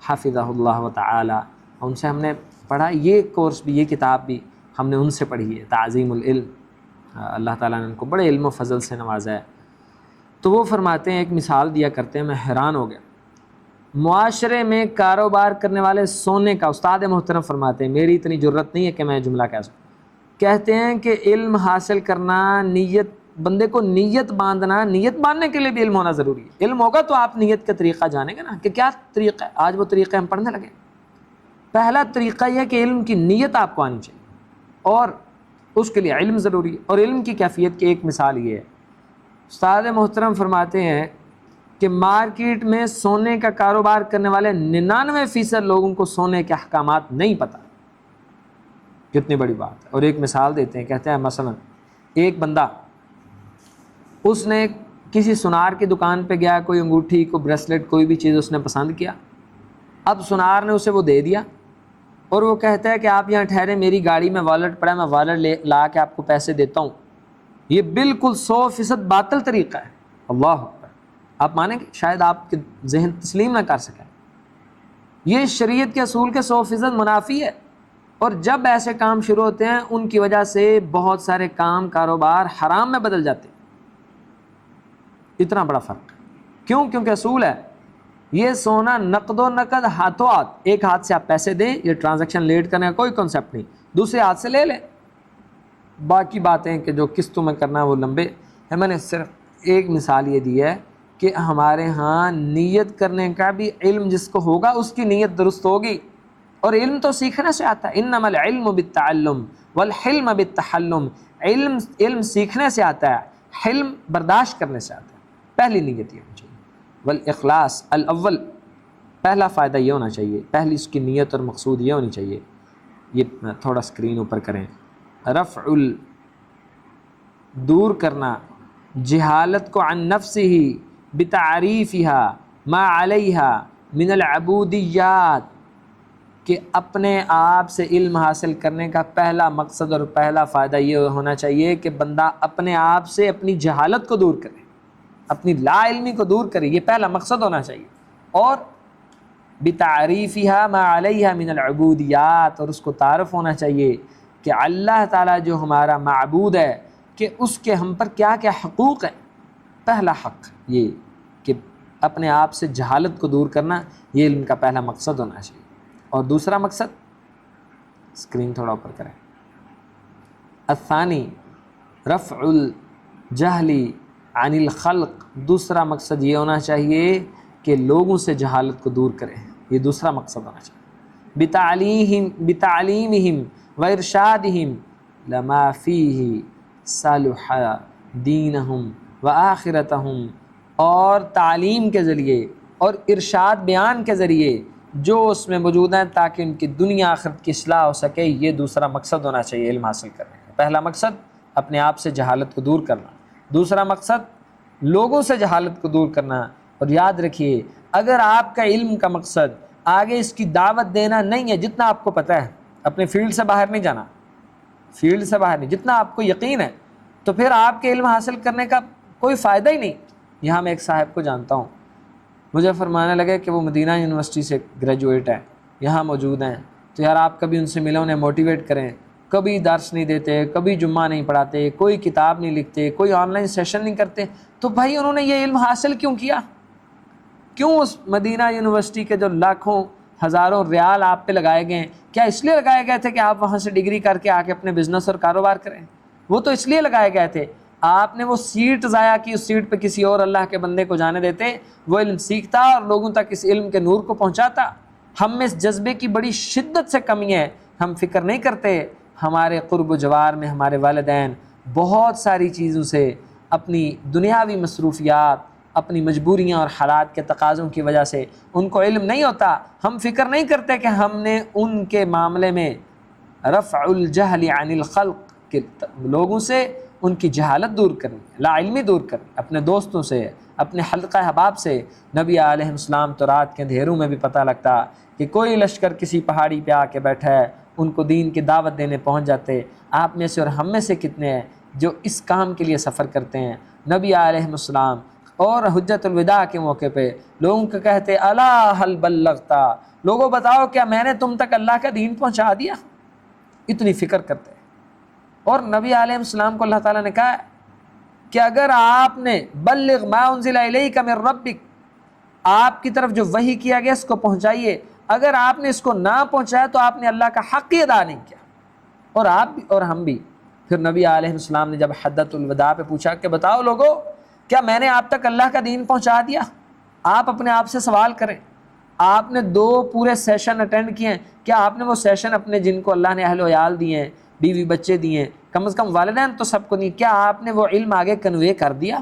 حفظہ اللہ و تعالی، ان سے ہم نے پڑھا، یہ کورس بھی، یہ کتاب بھی ہم نے ان سے پڑھی ہے، تعظیم العلم۔ اللہ تعالیٰ نے ان کو بڑے علم و فضل سے نوازا ہے۔ تو وہ فرماتے ہیں، ایک مثال دیا کرتے ہیں، میں حیران ہو گیا، معاشرے میں کاروبار کرنے والے سونے کا، استاد محترم فرماتے ہیں، میری اتنی جرت نہیں ہے کہ میں جملہ کہہ سکوں، کہتے ہیں کہ علم حاصل کرنا، نیت، بندے کو نیت باندھنا، نیت باندھنے کے لیے بھی علم ہونا ضروری ہے۔ علم ہوگا تو آپ نیت کا طریقہ جانیں گے نا کہ کیا طریقہ ہے۔ آج وہ طریقے ہم پڑھنے لگے۔ پہلا طریقہ یہ ہے کہ علم کی نیت آپ کو آنی چاہیے، اور اس کے لیے علم ضروری ہے۔ اور علم کی کیفیت کی ایک مثال یہ ہے، استاد محترم فرماتے ہیں کہ مارکیٹ میں سونے کا کاروبار کرنے والے 99% لوگوں کو سونے کے احکامات نہیں پتہ۔ کتنی بڑی بات ہے۔ اور ایک مثال دیتے ہیں، کہتے ہیں مثلا ایک بندہ، اس نے کسی سنار کی دکان پہ گیا، کوئی انگوٹھی، کوئی بریسلٹ، کوئی بھی چیز اس نے پسند کیا، اب سنار نے اسے وہ دے دیا، اور وہ کہتا ہے کہ آپ یہاں ٹھہرے، میری گاڑی میں والٹ پڑا ہے، میں والٹ لا کے آپ کو پیسے دیتا ہوں۔ یہ بالکل 100% باطل طریقہ ہے۔ اللہ اکبر! آپ مانیں گے؟ شاید آپ کے ذہن تسلیم نہ کر سکیں، یہ شریعت کے اصول کے 100% منافی ہے۔ اور جب ایسے کام شروع ہوتے ہیں ان کی وجہ سے بہت سارے کام، کاروبار حرام میں بدل جاتے ہیں۔ اتنا بڑا فرق کیوں؟ کیونکہ اصول ہے، یہ سونا نقد و نقد، ہاتھوں ہاتھ، ایک ہاتھ سے آپ پیسے دیں، یہ ٹرانزیکشن لیٹ کرنے کا کوئی کنسیپٹ نہیں، دوسرے ہاتھ سے لے لیں۔ باقی باتیں کہ جو قسطوں میں کرنا ہے وہ لمبے ہیں۔ میں نے صرف ایک مثال یہ دی ہے کہ ہمارے ہاں نیت کرنے کا بھی علم جس کو ہوگا اس کی نیت درست ہوگی، اور علم تو سیکھنے سے آتا ہے۔ انما العلم بالتعلم والحلم بالتحلم، علم سیکھنے سے آتا ہے، حلم برداشت کرنے سے آتا ہے۔ پہلی نیت یہ ہونی چاہیے، والاخلاص الاول، پہلا فائدہ یہ ہونا چاہیے، پہلی اس کی نیت اور مقصود یہ ہونی چاہیے۔ یہ تھوڑا سکرین اوپر کریں، رفع دور کرنا جہالت کو عن نفسہ بتعریفها ما علیہا من العبودیات، کہ اپنے آپ سے علم حاصل کرنے کا پہلا مقصد اور پہلا فائدہ یہ ہونا چاہیے کہ بندہ اپنے آپ سے اپنی جہالت کو دور کرے، اپنی لا علمی کو دور کرے، یہ پہلا مقصد ہونا چاہیے۔ اور بتعریفها ما علیہا من العبودیات، اور اس کو تعارف ہونا چاہیے کہ اللہ تعالیٰ جو ہمارا معبود ہے کہ اس کے ہم پر کیا کیا حقوق ہیں۔ پہلا حق یہ کہ اپنے آپ سے جہالت کو دور کرنا، یہ علم کا پہلا مقصد ہونا چاہیے۔ اور دوسرا مقصد، اسکرین تھوڑا اوپر کریں، الثانی رفع الجہل عن الخلق، دوسرا مقصد یہ ہونا چاہیے کہ لوگوں سے جہالت کو دور کریں، یہ دوسرا مقصد ہونا چاہیے۔ بتعلیمہم وارشادہم لما فیہ صلح دینہم وآخرتہم، اور تعلیم کے ذریعے اور ارشاد بیان کے ذریعے جو اس میں موجود ہیں تاکہ ان کی دنیا آخرت کی اصلاح ہو سکے، یہ دوسرا مقصد ہونا چاہیے علم حاصل کرنے کا۔ پہلا مقصد اپنے آپ سے جہالت کو دور کرنا، دوسرا مقصد لوگوں سے جہالت کو دور کرنا۔ اور یاد رکھیے، اگر آپ کا علم کا مقصد آگے اس کی دعوت دینا نہیں ہے، جتنا آپ کو پتہ ہے، اپنے فیلڈ سے باہر نہیں جانا، فیلڈ سے باہر نہیں، جتنا آپ کو یقین ہے، تو پھر آپ کے علم حاصل کرنے کا کوئی فائدہ ہی نہیں۔ یہاں میں ایک صاحب کو جانتا ہوں، مجھے فرمانے لگے کہ وہ مدینہ یونیورسٹی سے گریجویٹ ہے، یہاں موجود ہیں، تو یار آپ کبھی ان سے ملیں، انہیں موٹیویٹ کریں۔ کبھی درس نہیں دیتے، کبھی جمعہ نہیں پڑھاتے، کوئی کتاب نہیں لکھتے، کوئی آن لائن سیشن نہیں کرتے، تو بھائی انہوں نے یہ علم حاصل کیوں کیا؟ کیوں اس مدینہ یونیورسٹی کے جو لاکھوں ہزاروں ریال آپ پہ لگائے گئے ہیں، کیا اس لیے لگائے گئے تھے کہ آپ وہاں سے ڈگری کر کے آ کے اپنے بزنس اور کاروبار کریں؟ وہ تو اس لیے لگائے گئے تھے۔ آپ نے وہ سیٹ ضائع کی، اس سیٹ پہ کسی اور اللہ کے بندے کو جانے دیتے، وہ علم سیکھتا اور لوگوں تک اس علم کے نور کو پہنچاتا۔ ہم میں اس جذبے کی بڑی شدت سے کمی ہے، ہم فکر نہیں کرتے۔ ہمارے قرب و جوار میں ہمارے والدین بہت ساری چیزوں سے، اپنی دنیاوی مصروفیات، اپنی مجبوریاں اور حالات کے تقاضوں کی وجہ سے ان کو علم نہیں ہوتا۔ ہم فکر نہیں کرتے کہ ہم نے ان کے معاملے میں رفع الجہل عن الخلق، کہ لوگوں سے ان کی جہالت دور کرنی، لا علمی دور کرنی، اپنے دوستوں سے، اپنے حلقہ احباب سے۔ نبی علیہ السلام تو رات کے اندھیروں میں بھی پتہ لگتا کہ کوئی لشکر کسی پہاڑی پہ آ کے بیٹھا ہے، ان کو دین کی دعوت دینے پہنچ جاتے۔ آپ میں سے اور ہم میں سے کتنے ہیں جو اس کام کے لیے سفر کرتے ہیں؟ نبی علیہ السلام اور حجت الوداع کے موقع پہ لوگوں کو کہتے الا هل بلغتا، لوگوں بتاؤ کیا میں نے تم تک اللہ کا دین پہنچا دیا؟ اتنی فکر کرتے ہیں۔ اور نبی علیہ السلام کو اللہ تعالیٰ نے کہا کہ اگر آپ نے بلغ ما انزل الیک من ربک، آپ کی طرف جو وحی کیا گیا اس کو پہنچائیے، اگر آپ نے اس کو نہ پہنچایا تو آپ نے اللہ کا حق ہی ادا نہیں کیا۔ اور آپ بھی اور ہم بھی۔ پھر نبی علیہ السلام نے جب حجۃ الوداع پہ پوچھا کہ بتاؤ لوگوں کیا میں نے آپ تک اللہ کا دین پہنچا دیا؟ آپ اپنے آپ سے سوال کریں۔ آپ نے 2 پورے سیشن اٹینڈ کیے ہیں، کیا آپ نے وہ سیشن اپنے جن کو اللہ نے اہل و عیال دیے ہیں، بیوی بچے دیے ہیں، کم از کم والدین تو سب کو نہیں، کیا آپ نے وہ علم آگے کنوے کر دیا،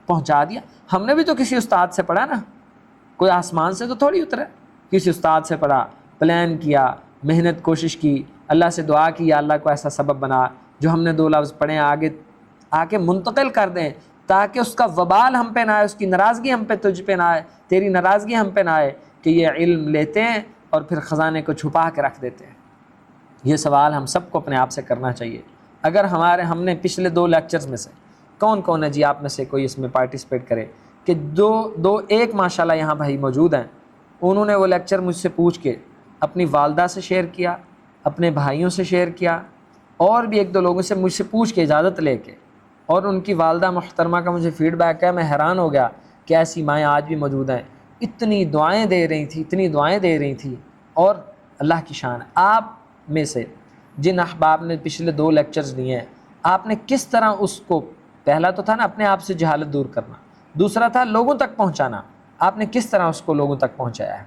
پہنچا دیا؟ ہم نے بھی تو کسی استاد سے پڑھا نا، کوئی آسمان سے تو تھوڑی اترا، کسی استاد سے پڑھا، پلان کیا، محنت کوشش کی، اللہ سے دعا کی یا اللہ کو ایسا سبب بنا جو ہم نے 2 لفظ پڑھیں آگے منتقل کر دیں، تاکہ اس کا وبال ہم پہ نہ آئے، اس کی ناراضگی ہم پہ تجھ پہ نہ آئے، تیری ناراضگی ہم پہ نہ آئے کہ یہ علم لیتے ہیں اور پھر خزانے کو چھپا کے رکھ دیتے ہیں۔ یہ سوال ہم سب کو اپنے آپ سے کرنا چاہیے۔ اگر ہم نے پچھلے 2 لیکچرز میں سے کون ہے جی آپ میں سے کوئی اس میں پارٹیسپیٹ کرے کہ ایک ماشاءاللہ یہاں بھائی موجود ہیں، انہوں نے وہ لیکچر مجھ سے پوچھ کے اپنی والدہ سے شیئر کیا، اپنے بھائیوں سے شیئر کیا، اور بھی 1-2 لوگوں سے مجھ سے پوچھ کے اجازت لے کے، اور ان کی والدہ محترمہ کا مجھے فیڈ بیک ہے، میں حیران ہو گیا کہ ایسی مائیں آج بھی موجود ہیں، اتنی دعائیں دے رہی تھیں، اور اللہ کی شان ہے۔ آپ میں سے جن احباب نے پچھلے 2 لیکچرز لیے ہیں، آپ نے کس طرح اس کو، پہلا تو تھا نا اپنے آپ سے جہالت دور کرنا، دوسرا تھا لوگوں تک پہنچانا، آپ نے کس طرح اس کو لوگوں تک پہنچایا ہے؟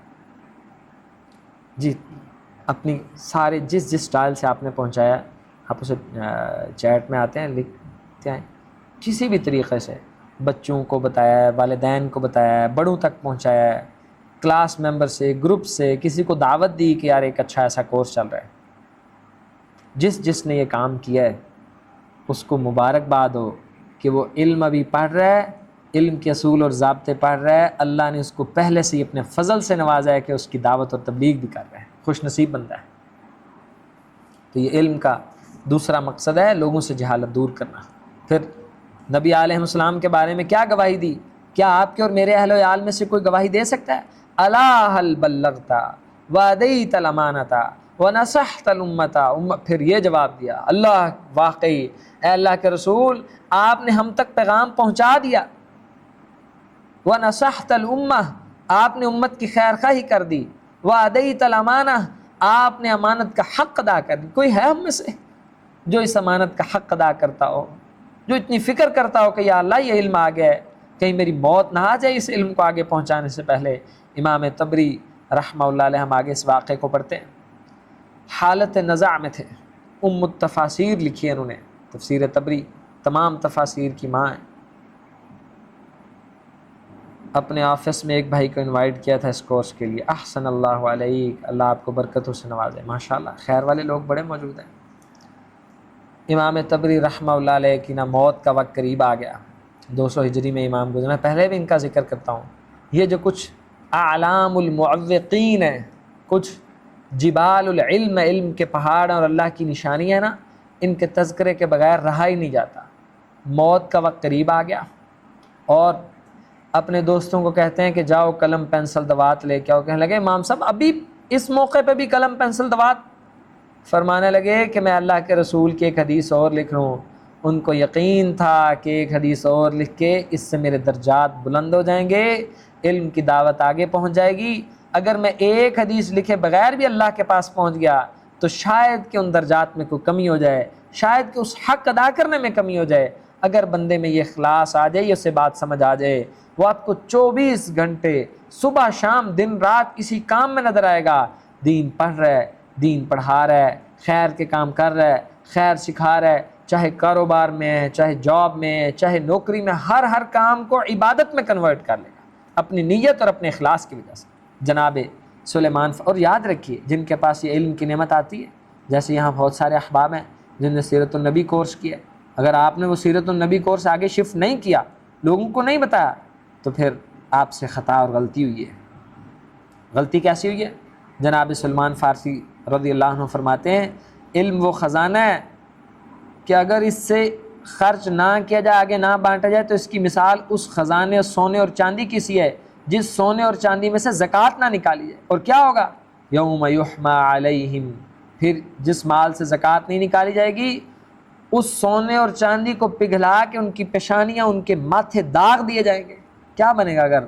جی اپنی سارے جس سٹائل سے آپ نے پہنچایا، آپ اسے چیٹ میں آتے ہیں لکھتے ہیں، کسی بھی طریقے سے بچوں کو بتایا ہے، والدین کو بتایا ہے، بڑوں تک پہنچایا ہے، کلاس ممبر سے، گروپ سے، کسی کو دعوت دی کہ یار ایک اچھا ایسا کورس چل رہا ہے۔ جس نے یہ کام کیا ہے اس کو مبارکباد ہو کہ وہ علم ابھی پڑھ رہا ہے، علم کے اصول اور ضابطے پڑھ رہا ہے، اللہ نے اس کو پہلے سے ہی اپنے فضل سے نوازا ہے کہ اس کی دعوت اور تبلیغ بھی کر رہا ہے، خوش نصیب بندہ ہے۔ تو یہ علم کا دوسرا مقصد ہے لوگوں سے جہالت دور کرنا۔ پھر نبی علیہ السلام کے بارے میں کیا گواہی دی؟ کیا آپ کے اور میرے اہل و عیال میں سے کوئی گواہی دے سکتا ہے؟ الا هل بلغت وادیت الامانۃ ونصحت الامۃ، پھر یہ جواب دیا، اللہ واقعی اے اللہ کے رسول آپ نے ہم تک پیغام پہنچا دیا، ونصحت الامہ آپ نے امت کی خیر خواہی کر دی، وادیت الامانہ آپ نے امانت کا حق ادا کر دی۔ کوئی ہے ہم میں سے جو اس امانت کا حق ادا کرتا ہو، جو اتنی فکر کرتا ہو کہ یا اللہ یہ علم آ گیا ہے، کہیں میری موت نہ آ جائے اس علم کو آگے پہنچانے سے پہلے؟ امام طبری رحمہ اللہ علیہ، ہم آگے اس واقعے کو پڑھتے ہیں، حالت نزع میں تھے، التفاسیر لکھی ہے انہوں نے، تفسیر طبری تمام تفاسیر کی ماں ہے۔ اپنے آفس میں ایک بھائی کو انوائٹ کیا تھا اس کورس کے لیے، احسن اللہ علیک، اللہ آپ کو برکتوں سے نوازے، ماشاءاللہ خیر والے لوگ بڑے موجود ہیں۔ امام طبری رحمہ اللہ علیہ کی نا موت کا وقت قریب آ گیا، 200 ہجری میں امام گزرے، میں پہلے بھی ان کا ذکر کرتا ہوں۔ یہ جو کچھ اعلام المعوقین ہیں، کچھ جبال العلم، علم کے پہاڑ اور اللہ کی نشانی ہے نا، ان کے تذکرے کے بغیر رہا ہی نہیں جاتا۔ موت کا وقت قریب آ گیا اور اپنے دوستوں کو کہتے ہیں کہ جاؤ قلم پینسل دوات لے کے آؤ، کہنے لگے امام صاحب ابھی اس موقع پہ بھی قلم پنسل دوات فرمانے لگے کہ میں اللہ کے رسول کی ایک حدیث اور لکھ رہا ہوں. ان کو یقین تھا کہ ایک حدیث اور لکھ کے اس سے میرے درجات بلند ہو جائیں گے، علم کی دعوت آگے پہنچ جائے گی. اگر میں ایک حدیث لکھے بغیر بھی اللہ کے پاس پہنچ گیا تو شاید کہ ان درجات میں کوئی کمی ہو جائے، شاید کہ اس حق ادا کرنے میں کمی ہو جائے. اگر بندے میں یہ اخلاص آ جائے، یہ اسے بات سمجھ آ جائے، وہ آپ کو 24 گھنٹے صبح شام دن رات کسی کام میں نظر آئے گا. دین پڑھ رہا ہے، دین پڑھا رہا ہے، خیر کے کام کر رہا ہے، خیر سکھا رہا ہے، چاہے کاروبار میں ہے، چاہے جاب میں ہے، چاہے نوکری میں، ہر کام کو عبادت میں کنورٹ کر لے گا اپنی نیت اور اپنے اخلاص کی وجہ سے. جناب سلیمان اور یاد رکھیے جن کے پاس یہ علم کی نعمت آتی ہے، جیسے یہاں بہت سارے احباب ہیں جن نے سیرت النبی کورس کیا ہے، اگر آپ نے وہ سیرت النبی کورس آگے شفٹ نہیں کیا، لوگوں کو نہیں بتایا، تو پھر آپ سے خطا اور غلطی ہوئی ہے. غلطی کیسی ہوئی ہے؟ جناب سلمان فارسی رضی اللہ عنہ فرماتے ہیں علم وہ خزانہ ہے کہ اگر اس سے خرچ نہ کیا جائے، آگے نہ بانٹا جائے، تو اس کی مثال اس خزانے سونے اور چاندی کی سی ہے جس سونے اور چاندی میں سے زکوٰۃ نہ نکالی جائے. اور کیا ہوگا؟ یوم یحمى علیہم، پھر جس مال سے زکوٰۃ نہیں نکالی جائے گی اس سونے اور چاندی کو پگھلا کے ان کی پیشانیاں، ان کے ماتھے داغ دیے جائیں گے. کیا بنے گا اگر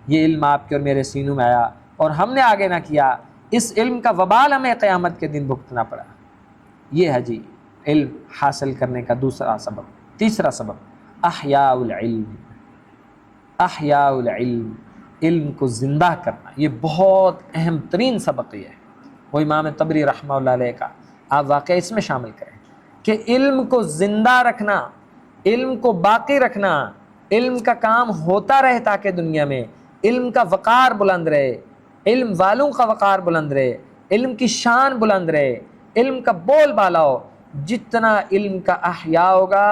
یہ علم آپ کے اور میرے سینوں میں آیا اور ہم نے آگے نہ کیا؟ اس علم کا وبال ہمیں قیامت کے دن بھگتنا پڑا. یہ ہے جی علم حاصل کرنے کا دوسرا سبب. تیسرا سبب احیاء العلم. احیاء العلم، علم کو زندہ کرنا، یہ بہت اہم ترین سبق یہ ہے. وہ امام طبری رحمہ اللہ علیہ کا آپ واقعہ اس میں شامل کریں کہ علم کو زندہ رکھنا، علم کو باقی رکھنا، علم کا کام ہوتا رہے تاکہ دنیا میں علم کا وقار بلند رہے، علم والوں کا وقار بلند رہے، علم کی شان بلند رہے، علم کا بول بالا ہو. جتنا علم کا احیاء ہوگا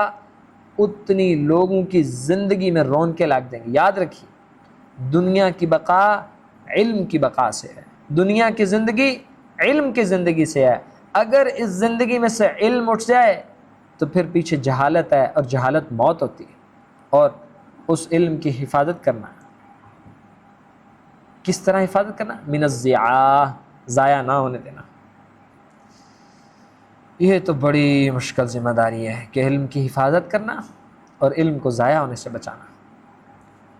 اتنی لوگوں کی زندگی میں رونقیں لگ دیں گی. یاد رکھیے دنیا کی بقا علم کی بقا سے ہے، دنیا کی زندگی علم کی زندگی سے ہے. اگر اس زندگی میں سے علم اٹھ جائے تو پھر پیچھے جہالت ہے، اور جہالت موت ہوتی ہے. اور اس علم کی حفاظت کرنا، کس طرح حفاظت کرنا؟ من الضیاع، ضائع نہ ہونے دینا. یہ تو بڑی مشکل ذمہ داری ہے کہ علم کی حفاظت کرنا اور علم کو ضائع ہونے سے بچانا.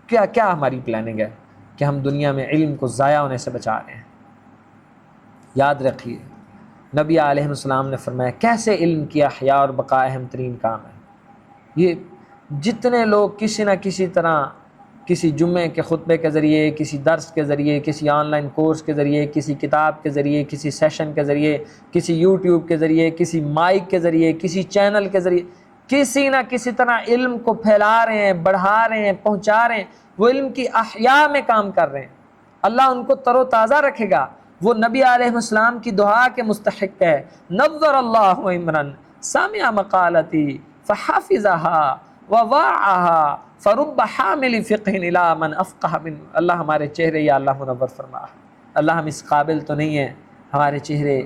کیا ہماری پلاننگ ہے کہ ہم دنیا میں علم کو ضائع ہونے سے بچا رہے ہیں؟ یاد رکھیے نبی علیہ السلام نے فرمایا کیسے علم کی احیاء اور بقا اہم ترین کام ہے. یہ جتنے لوگ کسی نہ کسی طرح، کسی جمعے کے خطبے کے ذریعے، کسی درس کے ذریعے، کسی آن لائن کورس کے ذریعے، کسی کتاب کے ذریعے، کسی سیشن کے ذریعے، کسی یوٹیوب کے ذریعے، کسی مائک کے ذریعے، کسی چینل کے ذریعے کسی نہ کسی طرح علم کو پھیلا رہے ہیں، بڑھا رہے ہیں، پہنچا رہے ہیں، وہ علم کی احیاء میں کام کر رہے ہیں. اللہ ان کو تر و تازہ رکھے گا. وہ نبی علیہ السلام کی دعا کے مستحق ہے، نظر اللہ عمرن سامع مقالتی فحافظها وواعها فرب حامل فقہ الى من افقہ من. اللہ ہمارے چہرے یا اللہ منور فرما. اللہ ہم اس قابل تو نہیں ہیں، ہمارے چہرے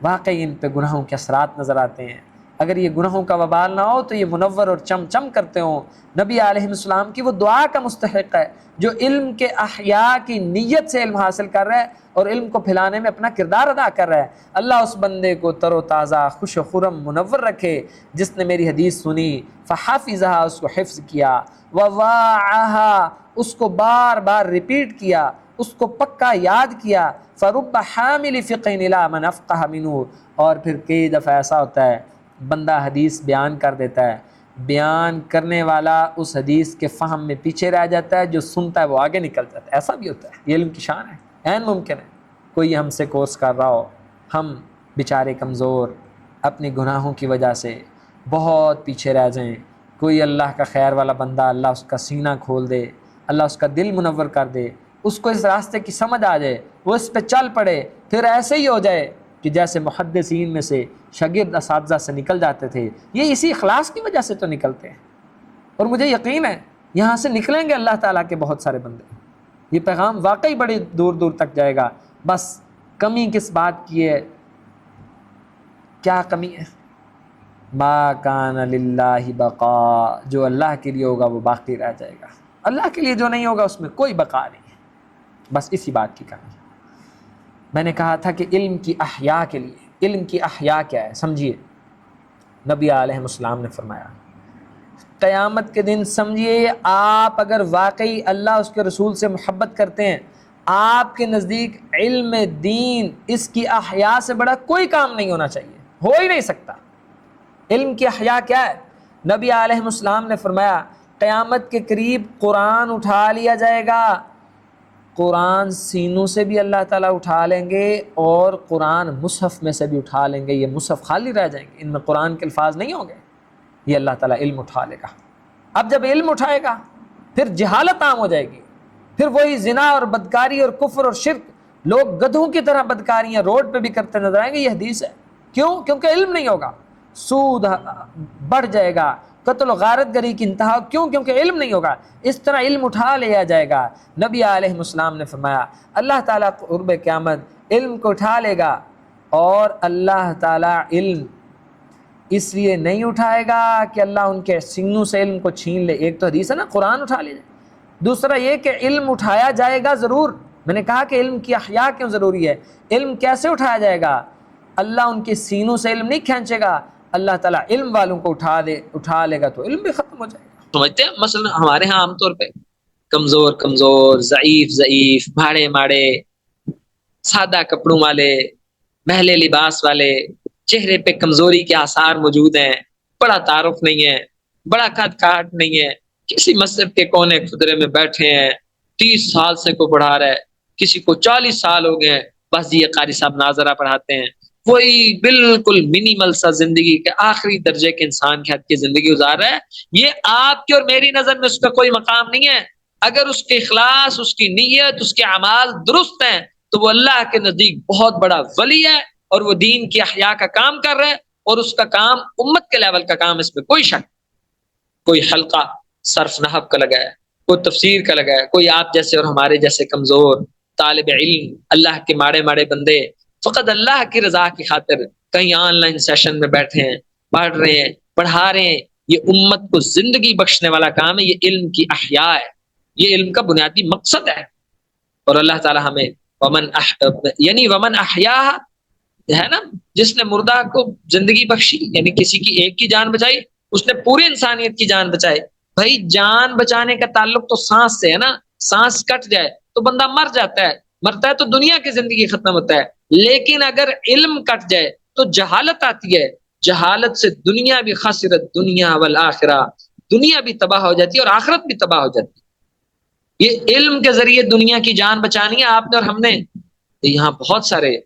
واقعی ان پہ گناہوں کے اثرات نظر آتے ہیں. اگر یہ گناہوں کا وبال نہ ہو تو یہ منور اور چم کرتے ہوں. نبی علیہ السلام کی وہ دعا کا مستحق ہے جو علم کے احیاء کی نیت سے علم حاصل کر رہا ہے اور علم کو پھیلانے میں اپنا کردار ادا کر رہا ہے. اللہ اس بندے کو تر و تازہ، خوش و خرم، منور رکھے جس نے میری حدیث سنی، فحافظها، اس کو حفظ کیا، وواعها، اس کو بار بار ریپیٹ کیا، اس کو پکا یاد کیا، فرب حامل فقہ الی من افقہ منہ. اور پھر کئی دفعہ ایسا ہوتا ہے بندہ حدیث بیان کر دیتا ہے، بیان کرنے والا اس حدیث کے فہم میں پیچھے رہ جاتا ہے، جو سنتا ہے وہ آگے نکل جاتا ہے. ایسا بھی ہوتا ہے، یہ علم کی شان ہے. عین ممکن ہے کوئی ہم سے کورس کر رہا ہو، ہم بیچارے کمزور اپنی گناہوں کی وجہ سے بہت پیچھے رہ جائیں، کوئی اللہ کا خیر والا بندہ اللہ اس کا سینہ کھول دے، اللہ اس کا دل منور کر دے، اس کو اس راستے کی سمجھ آ جائے، وہ اس پہ چل پڑے، پھر ایسے ہی ہو جائے کہ جیسے محدثین میں سے شاگرد اساتذہ سے نکل جاتے تھے. یہ اسی اخلاص کی وجہ سے تو نکلتے ہیں، اور مجھے یقین ہے یہاں سے نکلیں گے اللہ تعالیٰ کے بہت سارے بندے. یہ پیغام واقعی بڑی دور دور تک جائے گا. بس کمی کس بات کی ہے؟ کیا کمی ہے؟ ما کان للہ بقا، جو اللہ کے لیے ہوگا وہ باقی رہ جائے گا، اللہ کے لیے جو نہیں ہوگا اس میں کوئی بقا نہیں ہے. بس اسی بات کی کمی. میں نے کہا تھا کہ علم کی احیاء کے لیے، علم کی احیاء کیا ہے سمجھیے. نبی علیہ السلام نے فرمایا قیامت کے دن سمجھیے آپ اگر واقعی اللہ اس کے رسول سے محبت کرتے ہیں، آپ کے نزدیک علم دین اس کی احیاء سے بڑا کوئی کام نہیں ہونا چاہیے، ہو ہی نہیں سکتا. علم کی احیاء کیا ہے؟ نبی علیہ السلام نے فرمایا قیامت کے قریب قرآن اٹھا لیا جائے گا، قرآن سینوں سے بھی اللہ تعالیٰ اٹھا لیں گے اور قرآن مصحف میں سے بھی اٹھا لیں گے. یہ مصحف خالی رہ جائیں گے، ان میں قرآن کے الفاظ نہیں ہوں گے. یہ اللہ تعالیٰ علم اٹھا لے گا. اب جب علم اٹھائے گا پھر جہالت عام ہو جائے گی، پھر وہی زنا اور بدکاری اور کفر اور شرک، لوگ گدھوں کی طرح بدکاریاں روڈ پہ بھی کرتے نظر آئیں گے. یہ حدیث ہے. کیوں؟ کیونکہ علم نہیں ہوگا. سود بڑھ جائے گا، قتل و غارت گری کی انتہا. کیوں؟ کیونکہ علم نہیں ہوگا. اس طرح علم اٹھا لیا جائے گا. نبی علیہ السلام نے فرمایا اللہ تعالیٰ قرب قیامت علم کو اٹھا لے گا، اور اللہ تعالیٰ علم اس لیے نہیں اٹھائے گا کہ اللہ ان کے سینوں سے علم کو چھین لے. ایک تو حدیث ہے نا قرآن اٹھا لے جائے. دوسرا یہ کہ علم اٹھایا جائے گا ضرور. میں نے کہا کہ علم کی احیاء کیوں ضروری ہے. علم کیسے اٹھایا جائے گا؟ اللہ ان کے سینوں سے علم نہیں کھینچے گا، اللہ تعالیٰ علم والوں کو اٹھا لے گا تو علم بھی ختم ہو جائے گا. سمجھتے ہیں مثلا ہمارے ہاں عام طور پہ کمزور کمزور، ضعیف بھاڑے ماڑے، سادہ کپڑوں والے، محلے لباس والے، چہرے پہ کمزوری کے آثار موجود ہیں، بڑا تعارف نہیں ہے، بڑا قد کاٹ نہیں ہے، کسی مسجد کے کونے خدرے میں بیٹھے ہیں، 30 سال سے کو پڑھا رہا ہے، کسی کو 40 سال ہو گئے ہیں، بس یہ قاری صاحب ناظرہ پڑھاتے ہیں. وہی بالکل منیمل سا زندگی کے آخری درجے کے انسان کی حد کی زندگی گزار رہا ہے. یہ آپ کی اور میری نظر میں اس کا کوئی مقام نہیں ہے. اگر اس کے اخلاص، اس کی نیت، اس کے اعمال درست ہیں تو وہ اللہ کے نزدیک بہت بڑا ولی ہے، اور وہ دین کی احیاء کا کام کر رہا ہے، اور اس کا کام امت کے لیول کا کام، اس میں کوئی شک. کوئی حلقہ صرف نحو کا لگا ہے، کوئی تفسیر کا لگا ہے، کوئی آپ جیسے اور ہمارے جیسے کمزور طالب علم، اللہ کے ماڑے ماڑے بندے فقط اللہ کی رضا کی خاطر کہیں آن لائن سیشن میں بیٹھے ہیں، پڑھ رہے ہیں، پڑھا رہے ہیں. یہ امت کو زندگی بخشنے والا کام ہے. یہ علم کی احیاء ہے، یہ علم کا بنیادی مقصد ہے. اور اللہ تعالی ہمیں ومن احیاء ہے نا، جس نے مردہ کو زندگی بخشی، یعنی کسی کی ایک کی جان بچائی، اس نے پوری انسانیت کی جان بچائی. بھائی جان بچانے کا تعلق تو سانس سے ہے نا. سانس کٹ جائے تو بندہ مر جاتا ہے، مرتا ہے تو دنیا کی زندگی ختم ہوتا ہے. لیکن اگر علم کٹ جائے تو جہالت آتی ہے. جہالت سے دنیا بھی خسرت دنیا والآخرہ، دنیا بھی تباہ ہو جاتی ہے اور آخرت بھی تباہ ہو جاتی ہے. یہ علم کے ذریعے دنیا کی جان بچانی ہے آپ نے اور ہم نے. یہاں بہت سارے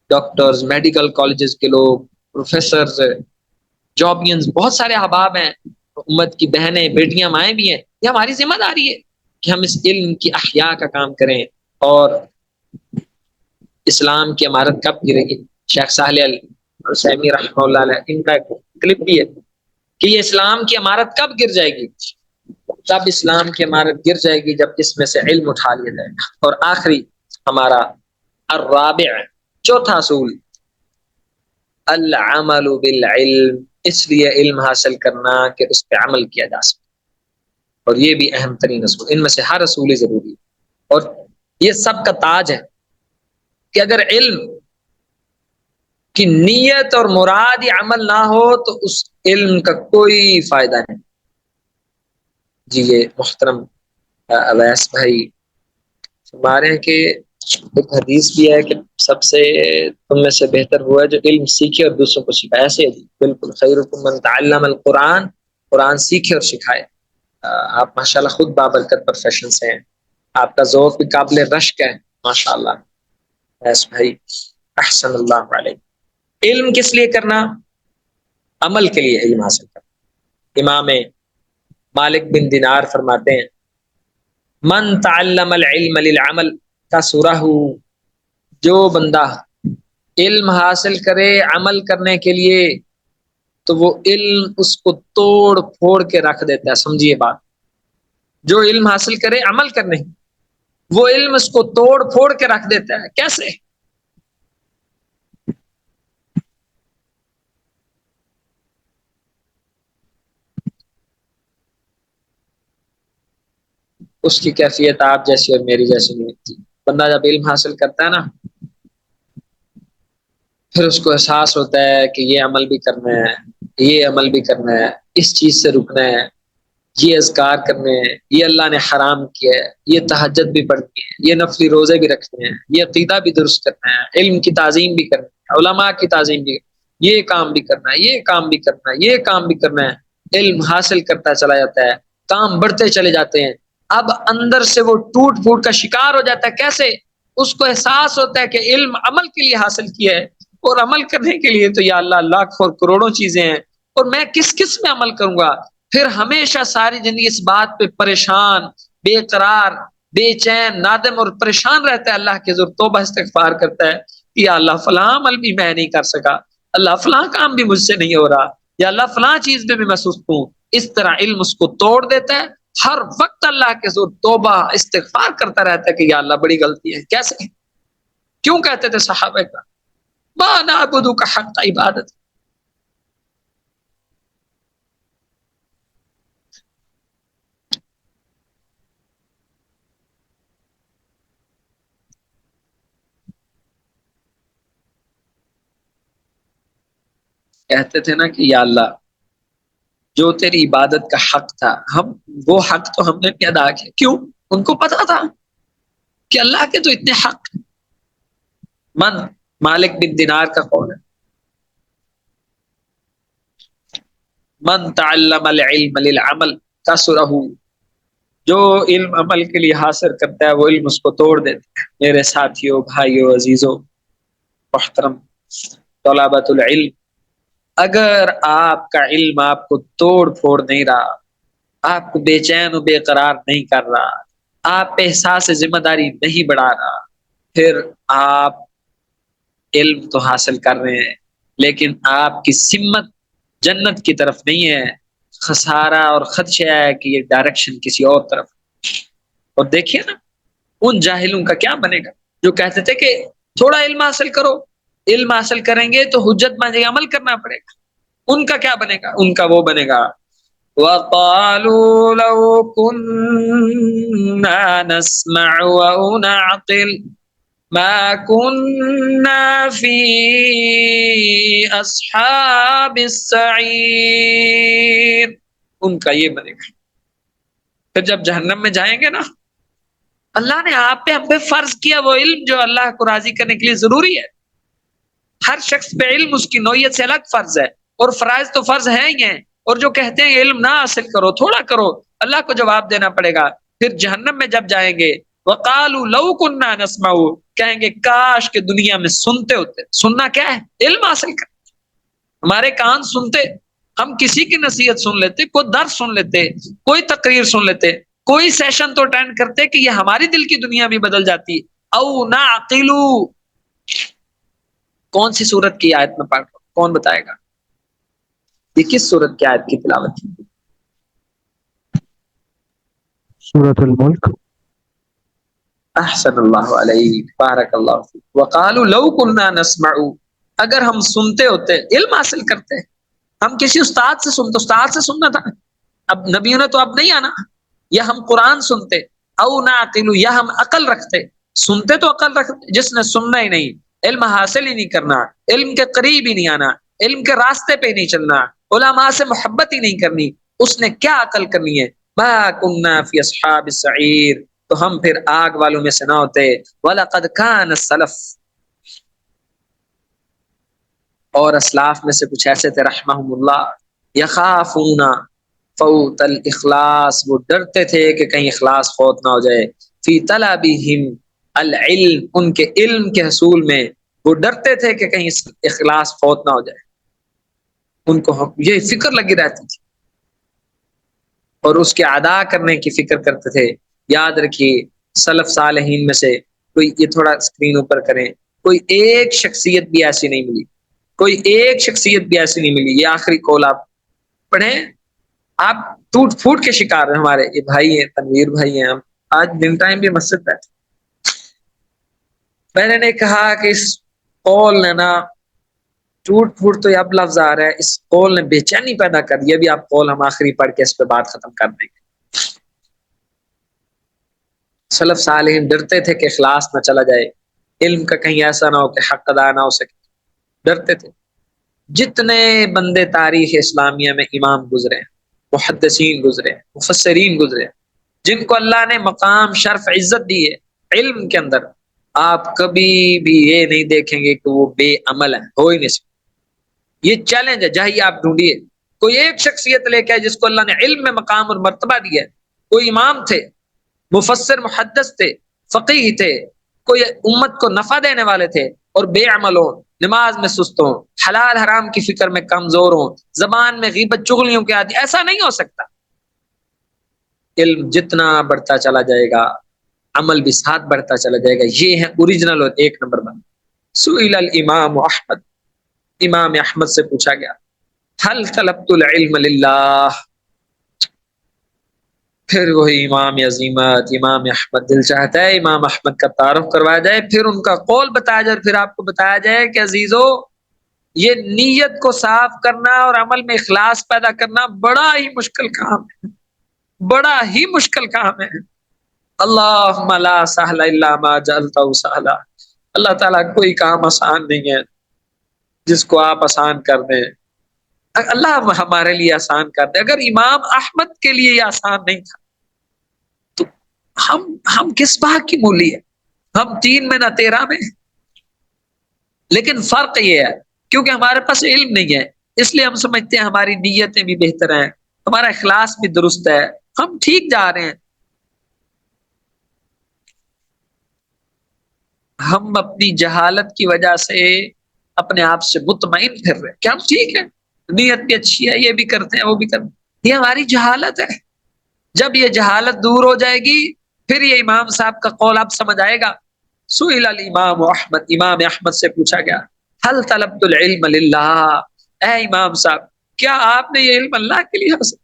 ڈاکٹرز، میڈیکل کالجز کے لوگ، پروفیسرز، جابینز، بہت سارے احباب ہیں، امت کی بہنیں، بیٹیاں، مائیں بھی ہیں. یہ ہماری ذمہ داری ہے کہ ہم اس علم کی احیاء کا کام کریں. اور اسلام کی عمارت کب گرے گی؟ شیخ صالح الحسینی رحمہ اللہ علیہ، ان کا ایک کلپ بھی ہے کہ یہ اسلام کی عمارت کب گر جائے گی؟ تب اسلام کی عمارت گر جائے گی جب اس میں سے علم اٹھا لیا جائے گا. اور آخری ہمارا الرابع، چوتھا اصول، العمل بالعلم، اس لیے علم حاصل کرنا کہ اس پہ عمل کیا جا سکے. اور یہ بھی اہم ترین اصول، ان میں سے ہر اصول ضروری ہے. اور یہ سب کا تاج ہے کہ اگر علم کی نیت اور مراد عمل نہ ہو تو اس علم کا کوئی فائدہ نہیں. جی یہ محترم اویس بھائی فرما رہے ہیں کہ ایک حدیث بھی ہے کہ سب سے تم میں سے بہتر وہ ہے جو علم سیکھے اور دوسروں کو سکھائے. ایسے بالکل خیرکم من تعلم القرآن، قرآن سیکھے اور سکھائے. آپ ماشاءاللہ خود بابرکت پروفیشن سے ہیں، آپ کا ذوق بھی قابل رشک ہے ماشاءاللہ. ایس بھائی احسن اللہ علیہ. علم کس لیے کرنا؟ عمل کے لیے علم حاصل کرنا. امام مالک بن دینار فرماتے ہیں من تعلم العلم للعمل کسرہ، جو بندہ علم حاصل کرے عمل کرنے کے لیے تو وہ علم اس کو توڑ پھوڑ کے رکھ دیتا ہے. سمجھیے بات، جو علم حاصل کرے عمل کرنے، وہ علم اس کو توڑ پھوڑ کے رکھ دیتا ہے. کیسے؟ اس کی کیفیت آپ جیسی اور میری جیسی نہیں ہوتی. بندہ جب علم حاصل کرتا ہے نا پھر اس کو احساس ہوتا ہے کہ یہ عمل بھی کرنا ہے، یہ عمل بھی کرنا ہے، اس چیز سے رکنا ہے، یہ اذکار کرنے ہیں، یہ اللہ نے حرام کیا ہے، یہ تہجد بھی پڑھنی ہے، یہ نفلی روزے بھی رکھنے ہیں، یہ عقیدہ بھی درست کرنا ہے، علم کی تعظیم بھی کرنی ہے، علماء کی تعظیم بھی، یہ کام بھی کرنا ہے، یہ کام بھی کرنا ہے، یہ کام بھی کرنا ہے۔ علم حاصل کرتا چلا جاتا ہے، کام بڑھتے چلے جاتے ہیں۔ اب اندر سے وہ ٹوٹ پھوٹ کا شکار ہو جاتا ہے۔ کیسے؟ اس کو احساس ہوتا ہے کہ علم عمل کے لیے حاصل کیا ہے، اور عمل کرنے کے لیے تو یا اللہ لاکھوں اور کروڑوں چیزیں ہیں، اور میں کس کس میں عمل کروں گا؟ پھر ہمیشہ ساری زندگی اس بات پہ پریشان، بے قرار، بے چین، نادم اور پریشان رہتا ہے۔ اللہ کے حضور توبہ استغفار کرتا ہے، یا اللہ فلاں عمل بھی میں نہیں کر سکا، اللہ فلاں کام بھی مجھ سے نہیں ہو رہا، یا اللہ فلاں چیز پہ بھی میں سست ہوں۔ اس طرح علم اس کو توڑ دیتا ہے۔ ہر وقت اللہ کے حضور توبہ استغفار کرتا رہتا ہے کہ یا اللہ بڑی غلطی ہے۔ کیسے؟ کیوں کہتے تھے صحابہ کا ما نعبدک حق عبادت؟ کہتے تھے نا کہ یا اللہ جو تیری عبادت کا حق تھا، ہم وہ حق تو ہم نے بھی ادا کیا۔ کیوں؟ ان کو پتا تھا کہ اللہ کے تو اتنے حق ہیں۔ من مالک بن دینار کا قول ہے، من تعلم العلم للعمل کسرہ، جو علم عمل کے لیے حاصل کرتا ہے وہ علم اس کو توڑ دیتا ہے۔ میرے ساتھیوں، بھائیوں، عزیزوں، محترم طلبۃ العلم، اگر آپ کا علم آپ کو توڑ پھوڑ نہیں رہا، آپ کو بے چین و بے قرار نہیں کر رہا، آپ پہ احساس ذمہ داری نہیں بڑھا رہا، پھر آپ علم تو حاصل کر رہے ہیں لیکن آپ کی سمت جنت کی طرف نہیں ہے، خسارہ اور خدشہ ہے کہ یہ ڈائریکشن کسی اور طرف۔ اور دیکھیے نا ان جاہلوں کا کیا بنے گا جو کہتے تھے کہ تھوڑا علم حاصل کرو، علم حاصل کریں گے تو حجت بنے گا، عمل کرنا پڑے گا۔ ان کا کیا بنے گا؟ ان کا وہ بنے گا وَقَالُوا لَوْ كُنَّا نَسْمَعُ أَوْ نَعْقِلُ مَا كُنَّا فِي أَصْحَابِ السَّعِيرِ۔ ان کا یہ بنے گا۔ پھر جب جہنم میں جائیں گے نا، اللہ نے آپ پہ ہم پہ فرض کیا وہ علم جو اللہ کو راضی کرنے کے لیے ضروری ہے۔ ہر شخص پہ علم اس کی نوعیت سے الگ فرض ہے، اور فرائض تو فرض ہیں ہی ہیں، اور جو کہتے ہیں علم نہ حاصل کرو، تھوڑا کرو، اللہ کو جواب دینا پڑے گا۔ پھر جہنم میں جب جائیں گے وَقَالُوا لَوْ كُنَّا نَسْمَعُ، کہیں گے کاش کہ دنیا میں سنتے ہوتے۔ سننا کیا ہے؟ علم حاصل کر، ہمارے کان سنتے، ہم کسی کی نصیحت سن لیتے، کوئی درس سن لیتے، کوئی تقریر سن لیتے، کوئی سیشن تو اٹینڈ کرتے کہ یہ ہماری دل کی دنیا بھی بدل جاتی۔ او نعقلو، کون سی سورت کی آیت میں پڑھ رہا ہوں؟ کون بتائے گا؟ یہ کس سورت کی آیت کی تلاوت ہے؟ سورۃ الملک۔ احسن اللہ علیہ، بارک اللہ فیک۔ وقالوا لو كنا نسمع، اگر ہم سنتے ہوتے، علم حاصل کرتے، ہم کسی استاد سے سنتے، استاد سے سننا تھا، اب نبیوں نے تو اب نہیں آنا، یا ہم قرآن سنتے، او نعقل، یا ہم عقل رکھتے۔ سنتے تو عقل رکھتے، جس نے سننا ہی نہیں، علم حاصل ہی نہیں کرنا، علم کے قریب ہی نہیں آنا، علم کے راستے پہ نہیں چلنا، علماء سے محبت ہی نہیں کرنی، اس نے کیا عقل کرنی ہے؟ ما كنا فی اصحاب السعیر، تو ہم پھر آگ والوں میں سے نہ ہوتے۔ وَلَقَدْ كَانَ السَّلَفُ، اور اسلاف میں سے کچھ ایسے تھے رحمہم اللہ، یخافون فوت الاخلاص، وہ ڈرتے تھے کہ کہیں اخلاص فوت نہ ہو جائے، فی طلبہم العلم، ان کے علم کے حصول میں وہ ڈرتے تھے کہ کہیں اخلاص فوت نہ ہو جائے، ان کو یہ فکر لگی رہتی تھی، اور اس کے ادا کرنے کی فکر کرتے تھے۔ یاد رکھیے سلف صالحین میں سے کوئی، یہ تھوڑا اسکرین اوپر کریں، کوئی ایک شخصیت بھی ایسی نہیں ملی، کوئی ایک شخصیت بھی ایسی نہیں ملی۔ یہ آخری قول آپ پڑھیں، آپ ٹوٹ پھوٹ کے شکار ہیں۔ ہمارے یہ بھائی ہیں، تنویر بھائی ہیں، ہم آج دن ٹائم بھی مسجد بیٹھے، میں نے کہا کہ اس قول نے نا، ٹوٹ پھوٹ تو اب لفظ آ رہا ہے، اس قول نے بے چینی پیدا کر دی۔ ابھی آپ قول ہم آخری پڑھ کے اس پہ بات ختم کر دیں گے۔ سلف صالحین ڈرتے تھے کہ اخلاص نہ چلا جائے، علم کا کہیں ایسا نہ ہو کہ حق ادا نہ ہو سکے۔ ڈرتے تھے. جتنے بندے تاریخ اسلامیہ میں امام گزرے ہیں، محدثین گزرے ہیں، مفسرین گزرے ہیں، جن کو اللہ نے مقام شرف عزت دی ہے علم کے اندر، آپ کبھی بھی یہ نہیں دیکھیں گے کہ وہ بے عمل ہیں. ہو ہی نہیں سکتا. یہ چیلنج ہے، جائیے آپ ڈھونڈیے کوئی ایک شخصیت لے کے جس کو اللہ نے علم میں مقام اور مرتبہ دیا ہے. کوئی امام تھے، مفسر محدث تھے، فقیہ تھے، کوئی امت کو نفع دینے والے تھے، اور بے عمل ہوں، نماز میں سست ہوں، حلال حرام کی فکر میں کمزور ہوں، زبان میں غیبت چغلیوں کے عادی. ایسا نہیں ہو سکتا. علم جتنا بڑھتا چلا جائے گا عمل بھی ساتھ بڑھتا چلا جائے گا. یہ ہے اوریجنل اور ایک نمبر بات. سئل الامام احمد، امام احمد سے پوچھا گیا هل طلبت العلم للہ. پھر وہی امام عظیمت امام احمد، دل چاہتا ہے امام احمد کا تعارف کروایا جائے، پھر ان کا قول بتایا جائے، پھر آپ کو بتایا جائے کہ عزیزو یہ نیت کو صاف کرنا اور عمل میں اخلاص پیدا کرنا بڑا ہی مشکل کام ہے، بڑا ہی مشکل کام ہے. اللہم لا سہل الا ما جعلتہ سہلا. اللہ تعالیٰ کوئی کام آسان نہیں ہے جس کو آپ آسان کر دیں. اللہ ہمارے لیے آسان کر دے. اگر امام احمد کے لیے یہ آسان نہیں تھا تو ہم کس بات کی مولی ہے؟ ہم 3 میں نہ 13 میں. لیکن فرق یہ ہے کیونکہ ہمارے پاس علم نہیں ہے، اس لیے ہم سمجھتے ہیں ہماری نیتیں بھی بہتر ہیں، ہمارا اخلاص بھی درست ہے، ہم ٹھیک جا رہے ہیں. ہم اپنی جہالت کی وجہ سے اپنے آپ سے مطمئن پھر رہے کہ ہم ٹھیک ہے، نیت بھی اچھی ہے، یہ بھی کرتے ہیں وہ بھی کرتے ہیں. یہ ہماری جہالت ہے. جب یہ جہالت دور ہو جائے گی پھر یہ امام صاحب کا قول آپ سمجھ آئے گا. سئل الامام احمد، امام احمد سے پوچھا گیا هل طلبت العلم للہ. اے امام صاحب کیا آپ نے یہ علم اللہ کے لیے حاصل؟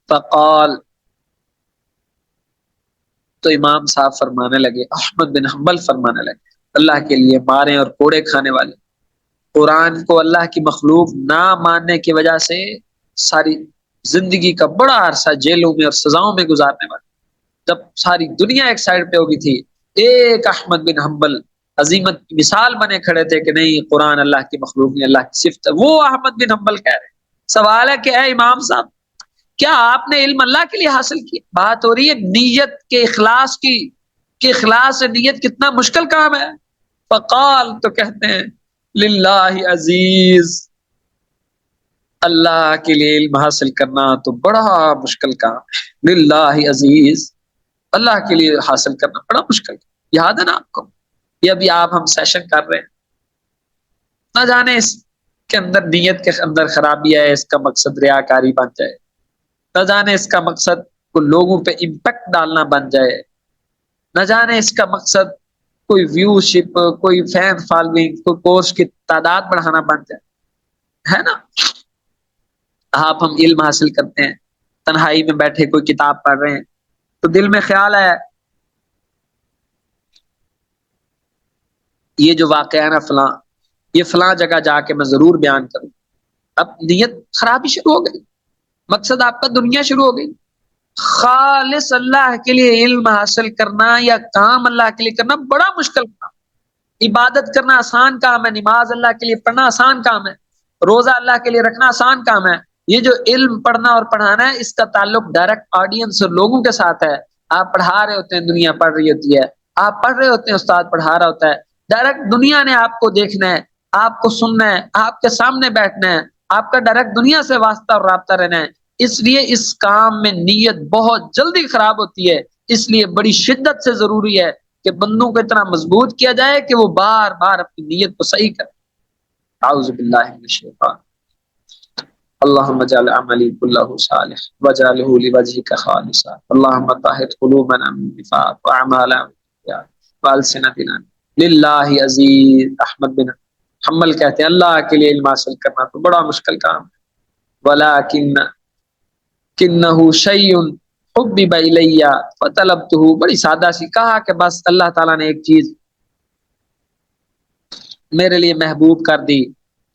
فقال، تو امام صاحب فرمانے لگے، احمد بن حنبل فرمانے لگے، اللہ کے لیے مارے اور کوڑے کھانے والے، قرآن کو اللہ کی مخلوق نہ ماننے کی وجہ سے ساری زندگی کا بڑا عرصہ جیلوں میں اور سزاؤں میں گزارنے والے، جب ساری دنیا ایک سائڈ پہ ہوگی تھی، ایک احمد بن حنبل عظیمت کی مثال بنے کھڑے تھے کہ نہیں قرآن اللہ کی مخلوق نہیں، اللہ کی صفت ہے. وہ احمد بن حنبل کہہ رہے ہیں. سوال ہے کہ اے امام صاحب کیا آپ نے علم اللہ کے لیے حاصل کیا؟ بات ہو رہی ہے نیت کے اخلاص کی کہ اخلاص سے نیت کتنا مشکل کام ہے. فقال، تو کہتے ہیں للہ عزیز، اللہ کے لیے علم حاصل کرنا تو بڑا مشکل کام ہے. للہ عزیز، اللہ کے لیے حاصل کرنا بڑا مشکل. یاد ہے نا آپ کو؟ یہ ابھی آپ ہم سیشن کر رہے ہیں، نہ جانے اس کے اندر نیت کے اندر خرابی ہے، اس کا مقصد ریاکاری بن جائے، نہ جانے اس کا مقصد کوئی لوگوں پہ امپیکٹ ڈالنا بن جائے، نہ جانے اس کا مقصد کوئی ویو شپ، کوئی فین فالوئنگ، کوئی کورس کی تعداد بڑھانا بن جائے، ہے نا؟ آپ ہم علم حاصل کرتے ہیں، تنہائی میں بیٹھے کوئی کتاب پڑھ رہے ہیں تو دل میں خیال ہے یہ جو واقعہ ہے نا فلاں، یہ فلاں جگہ جا کے میں ضرور بیان کروں. اب نیت خرابی شروع ہو گئی، مقصد آپ کا دنیا شروع ہو گئی. خالص اللہ کے لیے علم حاصل کرنا یا کام اللہ کے لیے کرنا بڑا مشکل کام. عبادت کرنا آسان کام ہے، نماز اللہ کے لیے پڑھنا آسان کام ہے، روزہ اللہ کے لیے رکھنا آسان کام ہے. یہ جو علم پڑھنا اور پڑھانا ہے اس کا تعلق ڈائریکٹ آڈینس اور لوگوں کے ساتھ ہے. آپ پڑھا رہے ہوتے ہیں، دنیا پڑھ رہی ہوتی ہے، آپ پڑھ رہے ہوتے ہیں، استاد پڑھا رہا ہوتا ہے. ڈائریکٹ دنیا نے آپ کو دیکھنا ہے، آپ کو سننا ہے، آپ کے سامنے بیٹھنا ہے، آپ کا ڈائریکٹ دنیا سے واسطہ اور رابطہ رہنا ہے. اس لیے اس کام میں نیت بہت جلدی خراب ہوتی ہے. اس لیے بڑی شدت سے ضروری ہے کہ بندوں کو اتنا مضبوط کیا جائے کہ وہ بار بار اپنی نیت کو صحیح کرے. اعوذ باللہ من الشیطان. اللهم اجعل عملي كله صالح واجعله لوجهك خالصا اللهم طهر قلوبنا من النفاق واعمالنا من الرياء والسنتنا للہ عزیز۔ احمد بن حنبل کہتے ہیں اللہ کے لیے علم حاصل کرنا تو بڑا مشکل کام ہے، ولیکن کنہ شیء حبب الی فطلبتہ، بڑی سادہ سی کہا کہ بس اللہ تعالیٰ نے ایک چیز میرے لیے محبوب کر دی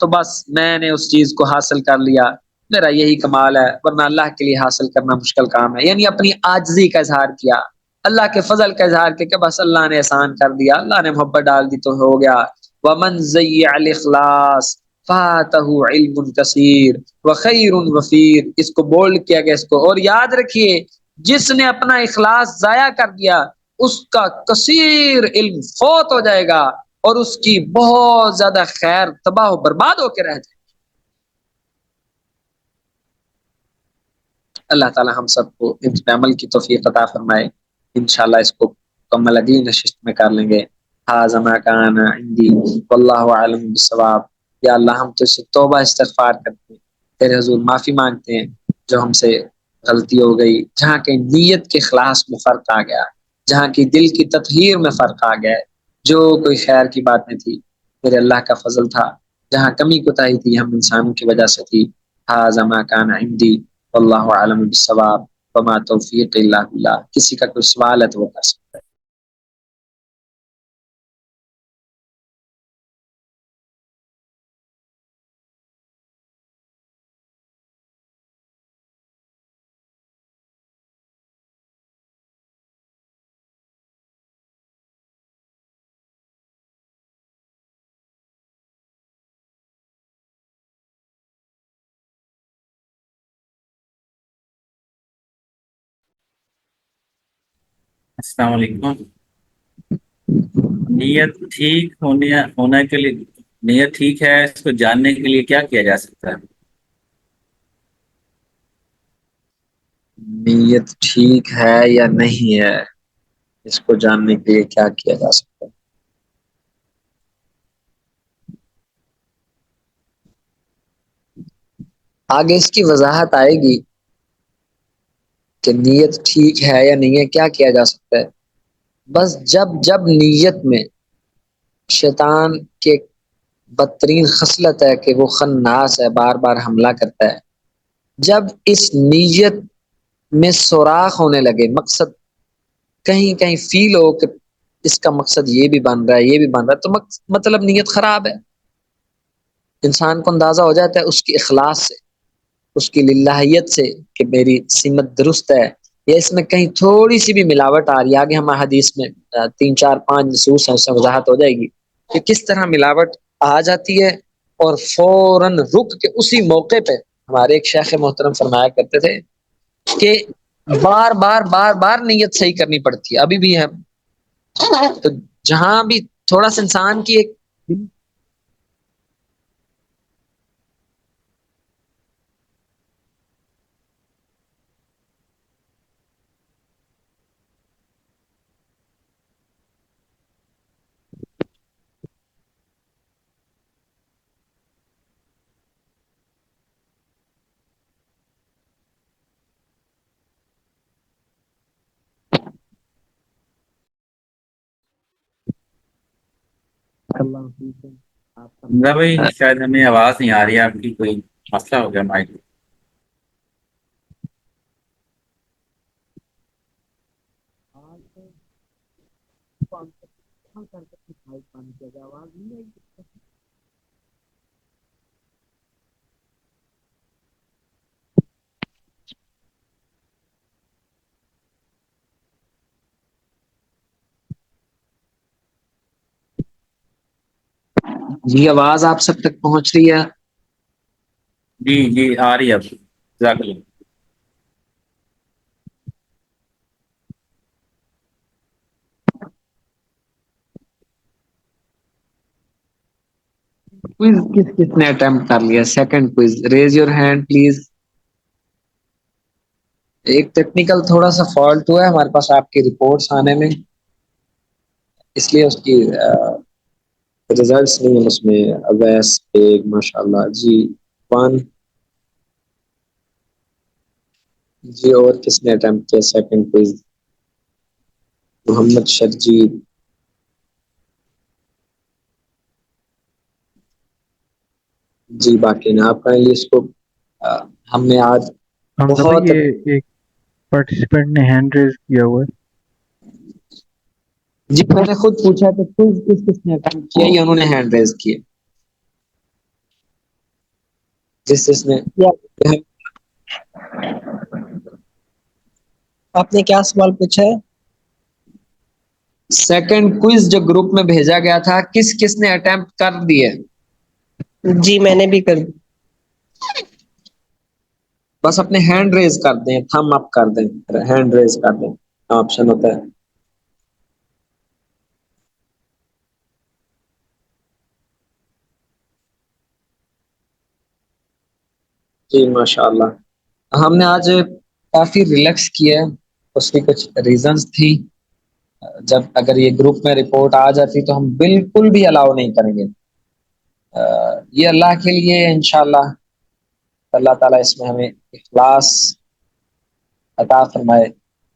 تو بس میں نے اس چیز کو حاصل کر لیا، میرا یہی کمال ہے، ورنہ اللہ کے لیے حاصل کرنا مشکل کام ہے۔ یعنی اپنی عاجزی کا اظہار کیا، اللہ کے فضل کا اظہار کیا کہ بس اللہ نے احسان کر دیا، اللہ نے محبت ڈال دی تو ہو گیا۔ ومن ضیع الاخلاص فاتہ علم کثیر وخیر وفیر، اس کو بولڈ کیا گیا اس کو، اور یاد رکھیے جس نے اپنا اخلاص ضائع کر دیا اس کا کثیر علم فوت ہو جائے گا اور اس کی بہت زیادہ خیر تباہ و برباد ہو کے رہ جائے۔ اللہ تعالی ہم سب کو ان پہ عمل کی توفیق عطا فرمائے، انشاءاللہ اس کو مکمل اگلی نشست میں کر لیں گے۔ ھذا ما کان عندی واللہ اعلم بالصواب۔ یا اللہ ہم تو سے توبہ استغفار کرتے ہیں، تیرے حضور معافی مانگتے ہیں جو ہم سے غلطی ہو گئی، جہاں کی نیت کے اخلاص میں فرق آ گیا، جہاں کی دل کی تطہیر میں فرق آ گیا، جو کوئی خیر کی باتیں تھی میرے اللہ کا فضل تھا، جہاں کمی کوتاہی تھی ہم انسانوں کی وجہ سے تھی۔ ھذا ما کان عندی واللہ اعلم بالصواب وما توفیق الا باللہ۔ کسی کا کوئی سوال ہے تو وہ کر سکتا ہے۔ السلام علیکم۔ نیت ٹھیک ہونے کے لیے، نیت ٹھیک ہے اس کو جاننے کے لیے کیا کیا جا سکتا ہے؟ نیت ٹھیک ہے یا نہیں ہے اس کو جاننے کے لیے کیا کیا جا سکتا ہے؟ آگے اس کی وضاحت آئے گی کہ نیت ٹھیک ہے یا نہیں ہے، کیا کیا جا سکتا ہے۔ بس جب نیت میں شیطان کے بدترین خصلت ہے کہ وہ خناس ہے، بار بار حملہ کرتا ہے، جب اس نیت میں سوراخ ہونے لگے، مقصد کہیں کہیں فیل ہو کہ اس کا مقصد یہ بھی بن رہا ہے یہ بھی بن رہا ہے، تو مطلب نیت خراب ہے۔ انسان کو اندازہ ہو جاتا ہے اس کی اخلاص سے، اس کی للہیت سے کہ میری سمت درست ہے، یا اس میں کہیں تھوڑی سی بھی ملاوٹ آ رہی ہے۔ آگے ہم حدیث میں 3 4 5 نصوص ہیں، اس سے وضاحت ہو جائے گی کہ کس طرح ملاوٹ آ جاتی ہے، اور فوراً رک کے اسی موقع پہ ہمارے ایک شیخ محترم فرمایا کرتے تھے کہ بار بار بار بار نیت صحیح کرنی پڑتی ہے، ابھی بھی ہے۔ تو جہاں بھی تھوڑا سا انسان کی ایک حمزہ بھائی شاید ہمیں آواز نہیں آ رہی ہے آپ کی، کوئی مسئلہ ہو گیا مائک؟ جی آواز آپ سب تک پہنچ رہی ہے؟ جی جی آ رہی ہے اب، جزاک اللہ۔ کوئز کس نے اٹیمپٹ کر لیا؟ Second quiz, raise your hand please. ایک ٹیکنیکل تھوڑا سا فالٹ ہوا ہے ہمارے پاس آپ کی رپورٹس آنے میں، اس لیے اس کی ریزلٹس نہیں ہیں اس میں۔ اویس ایک ماشاء اللہ جی 1 جی اور کس نے اٹیمپٹ کیا سیکنڈ کوئز؟ محمد شرجیل. جی باقی نا آپ کائنڈلی اس کو ہم نے آج حمزہ بھائی بہت یہ ایک پارٹیسپینٹ نے ہینڈ ریز کیا ہوا ہے. جی میں نے خود پوچھا کہ کوئز کس کس نے اٹیمپٹ کیا، یہ انہوں نے ہینڈ ریز کیے. جس نے آپ نے کیا سوال پوچھا ہے؟ سیکنڈ کوئز جو گروپ میں بھیجا گیا تھا کس کس نے اٹیمپٹ کر دیے؟ جی میں نے بھی کر دی. بس اپنے ہینڈ ریز کر دیں، تھم اپ کر دیں، ہینڈ ریز کر دیں، آپشن ہوتا ہے. جی ماشاء اللہ ہم نے آج کافی ریلیکس کیا ہے. اس کی کچھ ریزنز تھی. جب اگر یہ گروپ میں رپورٹ آ جاتی تو ہم بالکل بھی الاؤ نہیں کریں گے. یہ اللہ کے لیے انشاءاللہ اللہ تعالیٰ اس میں ہمیں اخلاص عطا فرمائے.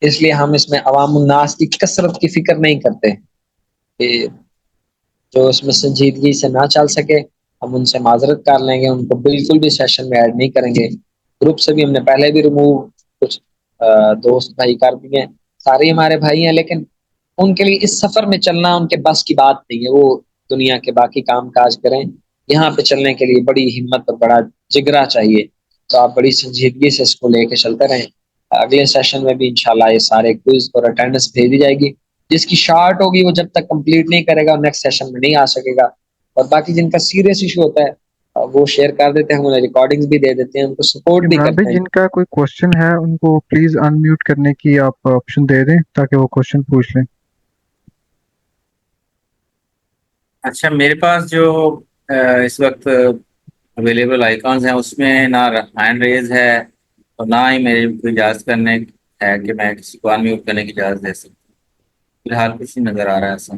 اس لیے ہم اس میں عوام الناس کی کثرت کی فکر نہیں کرتے کہ جو اس میں سنجیدگی سے نہ چل سکے ہم ان سے معذرت کر لیں گے، ان کو بالکل بھی سیشن میں ایڈ نہیں کریں گے. گروپ سے بھی ہم نے پہلے بھی ریموو کچھ دوست بھائی کر دیے، سارے ہمارے بھائی ہیں، لیکن ان کے لیے اس سفر میں چلنا ان کے بس کی بات نہیں ہے. وہ دنیا کے باقی کام کاج کریں، یہاں پہ چلنے کے لیے بڑی ہمت اور بڑا جگرا چاہیے. تو آپ بڑی سنجیدگی سے اس کو لے کے چلتے رہیں. اگلے سیشن میں بھی انشاءاللہ یہ سارے کوئز اور اٹینڈنس بھیجی جائے گی. جس کی شارٹ ہوگی وہ جب تک کمپلیٹ نہیں کرے گا نیکسٹ سیشن میں نہیں آ سکے گا. اور باقی جن کا سیریس ایشو ہوتا ہے وہ شیئر کر دیتے ہیں، ہم انہیں ریکارڈنگز بھی دے دیتے ہیں، ان کو سپورٹ بھی عمران کرتے بھائی ہیں. جن کا کوئی کوشچن ہے ان کو پلیز ان میوٹ کرنے کی آپ آپشن دے دیں تاکہ وہ کوشچن پوچھ لیں. اچھا میرے پاس جو اس وقت اویلیبل آئیکانز ہیں اس میں نہ ہینڈ ریز ہے اور نہ ہی میرے کو اجازت کرنے ہے کہ میں کسی کو انمیوٹ کرنے کی اجازت دے سکتا ہوں. فی الحال کچھ نہیں نظر آ رہا ہے ایسا.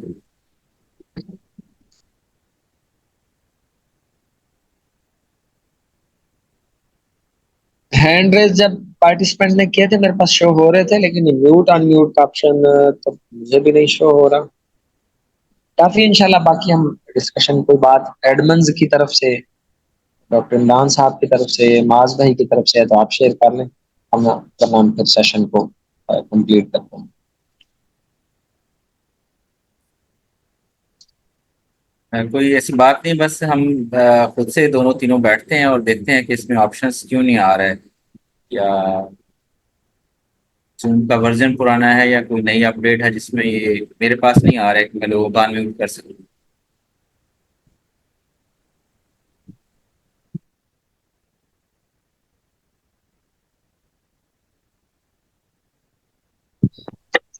ہینڈ ریز جب پارٹیسپینٹ نے کیے تھے میرے پاس شو ہو رہے تھے، لیکن میوٹ ان میوٹ کا آپشن تو مجھے بھی نہیں شو ہو رہا. کافی انشاءاللہ باقی ہم ڈسکشن کوئی بات ایڈمنز کی طرف سے، ڈاکٹر عمران صاحب کی طرف سے، معاذ بھائی کی طرف سے ہے تو آپ شیئر کر لیں، ہم تمام پھر سیشن کو کمپلیٹ کرتے ہیں. کوئی ایسی بات نہیں، بس ہم خود سے دونوں تینوں بیٹھتے ہیں اور دیکھتے ہیں کہ اس میں آپشنس کیوں نہیں آ رہے، یا ان کا ورژن پرانا ہے یا کوئی نئی اپڈیٹ ہے جس میں یہ میرے پاس نہیں آ رہا ہے کہ میں لوگوں کو انمیوٹ کر سکوں.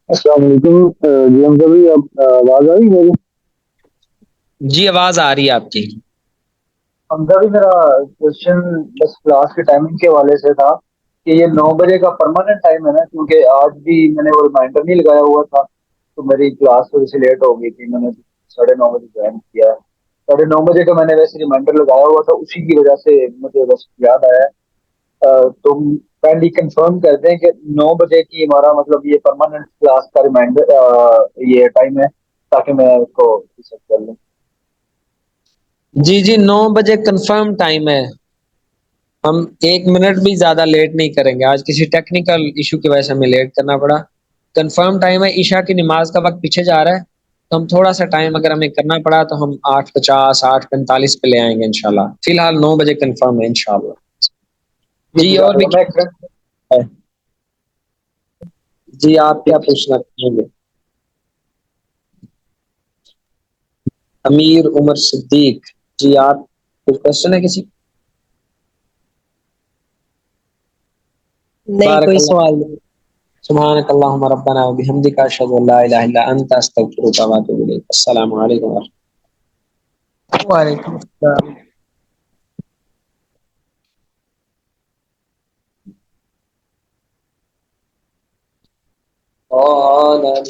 السلام علیکم جی حمزہ بھائی، آپ آواز آ رہی ہے میری؟ جی آواز آ رہی ہے آپ کی. حمزہ بھائی میرا کوشچن بس کلاس کے ٹائمنگ کے حوالے سے تھا کہ یہ 9 بجے کا پرماننٹ ٹائم ہے نا، کیونکہ آج بھی میں نے وہ ریمائنڈر نہیں لگایا ہوا تھا تو میری کلاس تھوڑی سی لیٹ ہو گئی تھی. میں نے 9:30 جوائن کیا ہے. 9:30 کا میں نے ویسے ریمائنڈر لگایا ہوا تھا، اسی کی وجہ سے مجھے بس یاد آیا ہے. تم پہلی کنفرم کر دیں کہ 9 بجے کی ہمارا مطلب یہ پرماننٹ کلاس کا ریمائنڈر یہ ٹائم ہے تاکہ میں اس کو ریسیٹ کر لوں. جی 9 بجے کنفرم ٹائم ہے. ہم 1 منٹ بھی زیادہ لیٹ نہیں کریں گے. آج کسی ٹیکنیکل ایشو کی وجہ سے ہمیں لیٹ کرنا پڑا. کنفرم ٹائم ہے. عشاء کی نماز کا وقت پیچھے جا رہا ہے تو ہم تھوڑا سا ٹائم اگر ہمیں کرنا پڑا تو ہم 8:50 8:45 پہ لے آئیں گے انشاءاللہ. فی الحال 9 بجے کنفرم ہے انشاءاللہ. جی اور بھی جی آپ کیا پوچھنا چاہیں گے؟ امیر عمر صدیق جی آپ کچھ کوشچن ہے کسی؟ نہیں بارک کوئی اللہ سوال نہیں. سبحانک اللہم ربنا و بحمدک اشہد ان لا الہ الا انت استغفرک و اتوب الیک. السلام علیکم ورحمۃ وعلیکم السلام. اللہ.